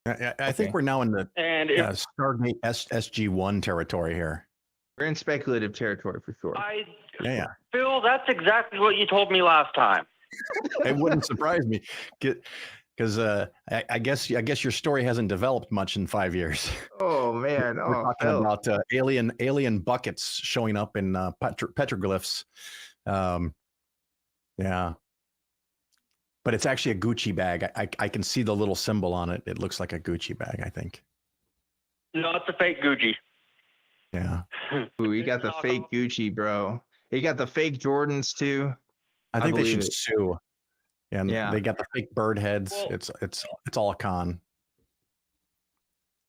I think we're now in the Stargate SG-1 territory here. We're in speculative territory for sure. Yeah. Phil, that's exactly what you told me last time. It wouldn't surprise me. Because I guess your story hasn't developed much in 5 years. Oh man! We're talking about alien buckets showing up in petroglyphs. Yeah, but it's actually a Gucci bag. I can see the little symbol on it. It looks like a Gucci bag, I think. No, it's a fake Gucci. Yeah. Ooh, you got the fake Gucci, bro. You got the fake Jordans too. I think they should sue. And yeah, they got the fake bird heads. Well, it's all a con.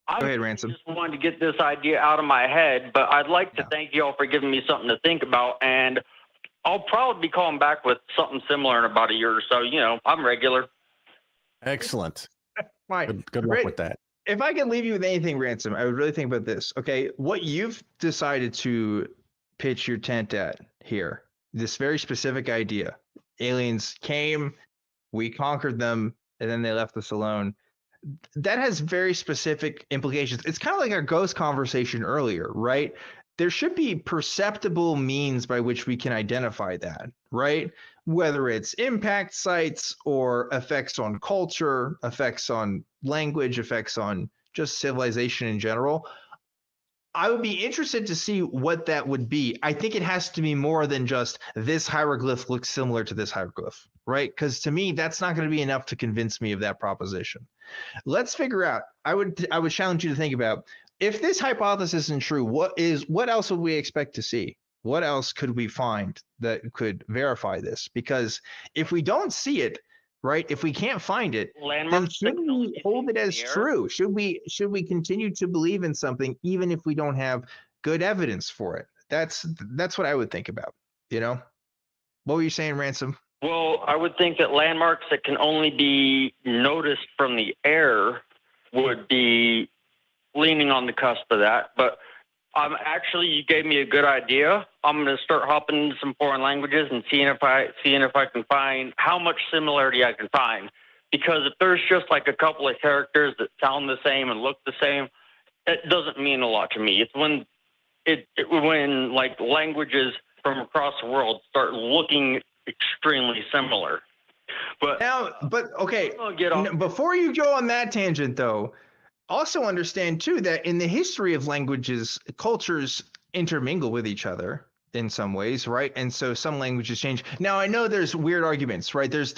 I Go ahead, Ransom. Just wanted to get this idea out of my head, but I'd like to thank you all for giving me something to think about, and I'll probably be calling back with something similar in about a year or so. You know, I'm regular. Excellent. Fine. Good luck with that. If I can leave you with anything, Ransom, I would really think about this. Okay, what you've decided to pitch your tent at here, this very specific idea. Aliens came, we conquered them, and then they left us alone. That has very specific implications. It's kind of like our ghost conversation earlier, right? There should be perceptible means by which we can identify that, right? Whether it's impact sites or effects on culture, effects on language, effects on just civilization in general. I would be interested to see what that would be. I think it has to be more than just this hieroglyph looks similar to this hieroglyph, right? Because to me, that's not going to be enough to convince me of that proposition. Let's figure out. I would challenge you to think about, if this hypothesis isn't true, what else would we expect to see? What else could we find that could verify this? Because if we don't see it, right, if we can't find it, then should we hold it as true? Should we continue to believe in something even if we don't have good evidence for it? That's what I would think about. You know, what were you saying, Ransom? Well, I would think that landmarks that can only be noticed from the air would be leaning on the cusp of that. But actually, you gave me a good idea. I'm going to start hopping into some foreign languages and seeing if I can find how much similarity I can find. Because if there's just like a couple of characters that sound the same and look the same, it doesn't mean a lot to me. It's when when like languages from across the world start looking extremely similar. But okay, before you go on that tangent though, also understand too that in the history of languages, cultures intermingle with each other in some ways, right? And so some languages change. Now I know there's weird arguments, right? There's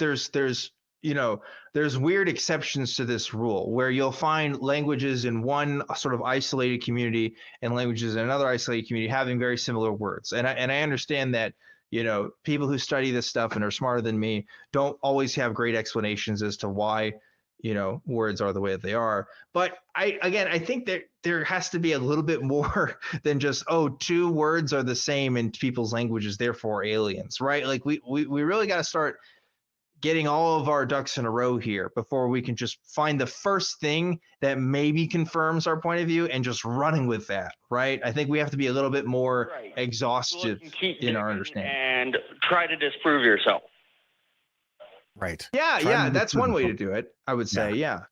weird exceptions to this rule where you'll find languages in one sort of isolated community and languages in another isolated community having very similar words. And I understand that, you know, people who study this stuff and are smarter than me don't always have great explanations as to why, you know, words are the way that they are. But I think that there has to be a little bit more than just, oh, two words are the same in people's languages, therefore aliens, right? Like we really got to start getting all of our ducks in a row here before we can just find the first thing that maybe confirms our point of view and just running with that, right? I think we have to be a little bit more exhaustive in our understanding. And try to disprove yourself. Right. Yeah, that's one way to do it, I would say, yeah.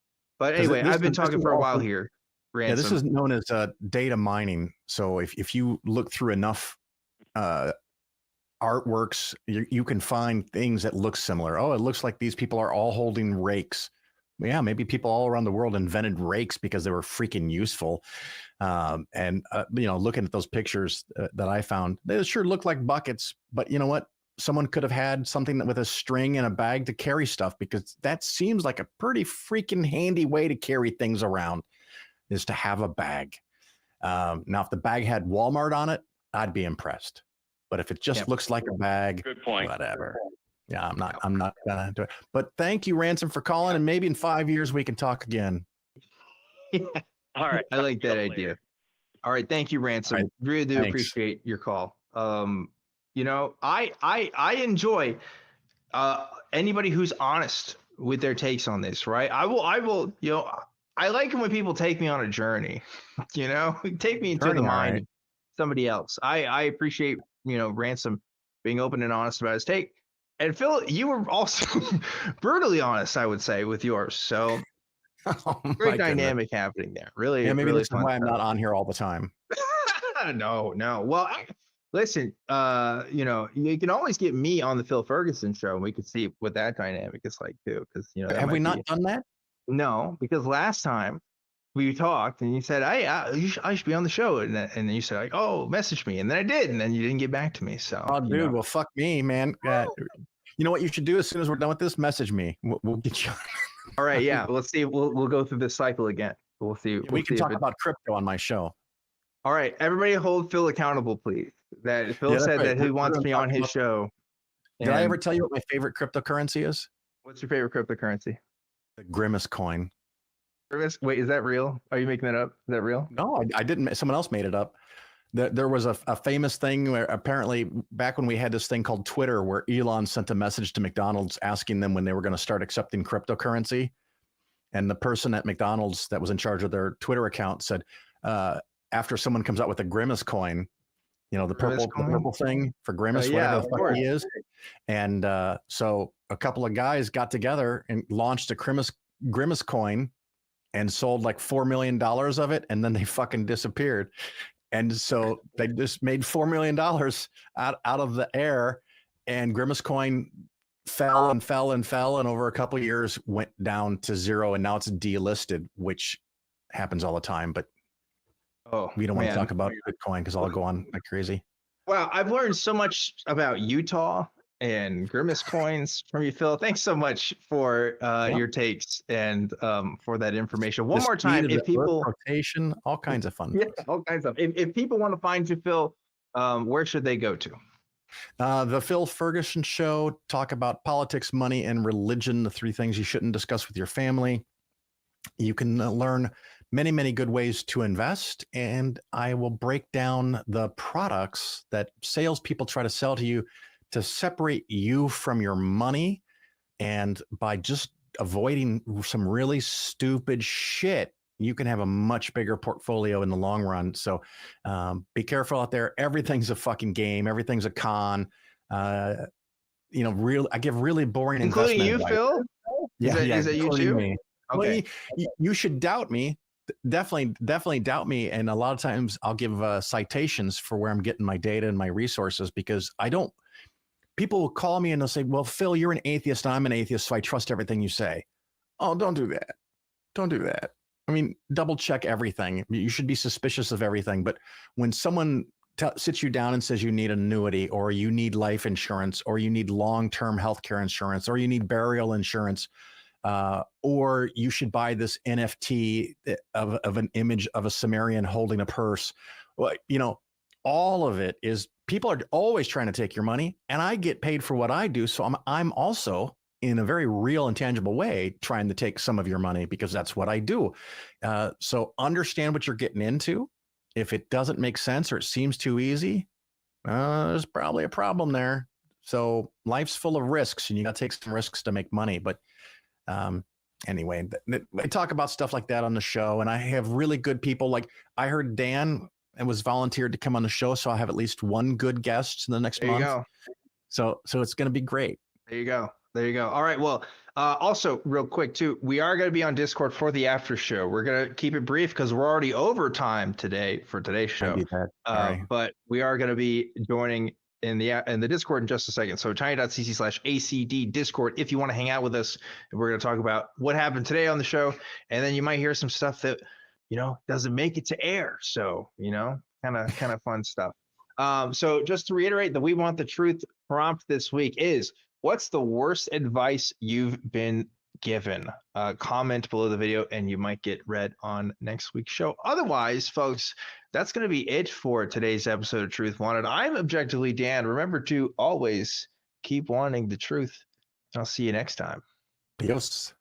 But anyway, I've been talking for a while here, Ransom. Yeah, this is known as data mining. So if you look through enough artworks, you can find things that look similar. Oh, it looks like these people are all holding rakes. Yeah, maybe people all around the world invented rakes because they were freaking useful. Looking at those pictures that I found, they sure look like buckets. But you know what? Someone could have had something with a string and a bag to carry stuff, because that seems like a pretty freaking handy way to carry things around, is to have a bag. Now, if the bag had Walmart on it, I'd be impressed. But if it just looks like a bag, good point. Whatever. Yeah, I'm not gonna do it. But thank you, Ransom, for calling, and maybe in 5 years we can talk again. Yeah. All right. I like that idea. All right, thank you, Ransom. Right. Really do appreciate your call. You know, I enjoy anybody who's honest with their takes on this, right? I will, you know, I like it when people take me on a journey, you know, take me into the mind of somebody else. I appreciate, you know, Ransom being open and honest about his take. And Phil, you were also brutally honest, I would say, with yours. So great dynamic happening there. Really, yeah, maybe really that's why I'm not on here all the time. No. Well, listen, you know, you can always get me on the Phil Ferguson show, and we could see what that dynamic is like too. Because you know, have we not done that? No, because last time we talked, and you said, I should be on the show, and then you said, like, oh, message me, and then I did, and then you didn't get back to me. So, oh, dude, well, fuck me, man. You know what you should do as soon as we're done with this? Message me. We'll get you. All right, yeah. Let's see. We'll go through this cycle again. We'll see. We can talk about crypto on my show. All right, everybody, hold Phil accountable, please. That Phil said that he wants me on his show. Did I ever tell you what my favorite cryptocurrency is? What's your favorite cryptocurrency? The Grimace coin. Grimace? Wait, is that real? Are you making that up? Is that real? No, I didn't. Someone else made it up. There was a famous thing where apparently back when we had this thing called Twitter, where Elon sent a message to McDonald's asking them when they were going to start accepting cryptocurrency. And the person at McDonald's that was in charge of their Twitter account said, after someone comes out with a Grimace coin, you know, the purple thing for Grimace, whatever the fuck he is. And so a couple of guys got together and launched a Grimace coin and sold like $4 million of it. And then they fucking disappeared. And so they just made $4 million out of the air, and Grimace coin fell and fell and fell. And over a couple of years went down to zero. And now it's delisted, which happens all the time. But we don't want to talk about Bitcoin because I'll go on like crazy. Wow, I've learned so much about Utah and Grimace coins from you, Phil. Thanks so much for your takes and for that information. One more time, if people rotation, all kinds of fun. Yeah, all kinds of. If people want to find you, Phil, where should they go to? The Phil Ferguson Show. Talk about politics, money, and religion. The 3 things you shouldn't discuss with your family. You can learn many, many good ways to invest. And I will break down the products that salespeople try to sell to you to separate you from your money. And by just avoiding some really stupid shit, you can have a much bigger portfolio in the long run. So be careful out there. Everything's a fucking game. Everything's a con. I give really boring including you, advice. Phil? Is that you too? Me. Okay. Well, you should doubt me. Definitely doubt me. And a lot of times I'll give citations for where I'm getting my data and my resources, because people will call me and they'll say, well, Phil, you're an atheist and I'm an atheist, so I trust everything you say. Oh, don't do that. Don't do that. I mean, double check everything. You should be suspicious of everything. But when someone sits you down and says you need an annuity, or you need life insurance, or you need long-term healthcare insurance, or you need burial insurance, or you should buy this NFT of an image of a Sumerian holding a purse. Well, all of it is, people are always trying to take your money, and I get paid for what I do. So I'm also, in a very real and tangible way, trying to take some of your money, because that's what I do. So understand what you're getting into. If it doesn't make sense or it seems too easy, there's probably a problem there. So life's full of risks, and you got to take some risks to make money. But anyway, I talk about stuff like that on the show, and I have really good people. Like, I heard Dan and was volunteered to come on the show, so I have at least one good guest in the next month. There you go. So it's going to be great. There you go. All right. Well, also real quick too, we are going to be on Discord for the after show. We're going to keep it brief because we're already over time today for today's show. But we are going to be joining in the Discord in just a second. So tiny.cc/ACD Discord if you want to hang out with us. We're going to talk about what happened today on the show, and then you might hear some stuff that doesn't make it to air. So kind of fun stuff. So just to reiterate, the We Want the Truth prompt this week is: what's the worst advice you've been given? Comment below the video and you might get read on next week's show. Otherwise, folks, that's going to be it for today's episode of Truth Wanted. I'm Objectively Dan. Remember to always keep wanting the truth. I'll see you next time. Adios.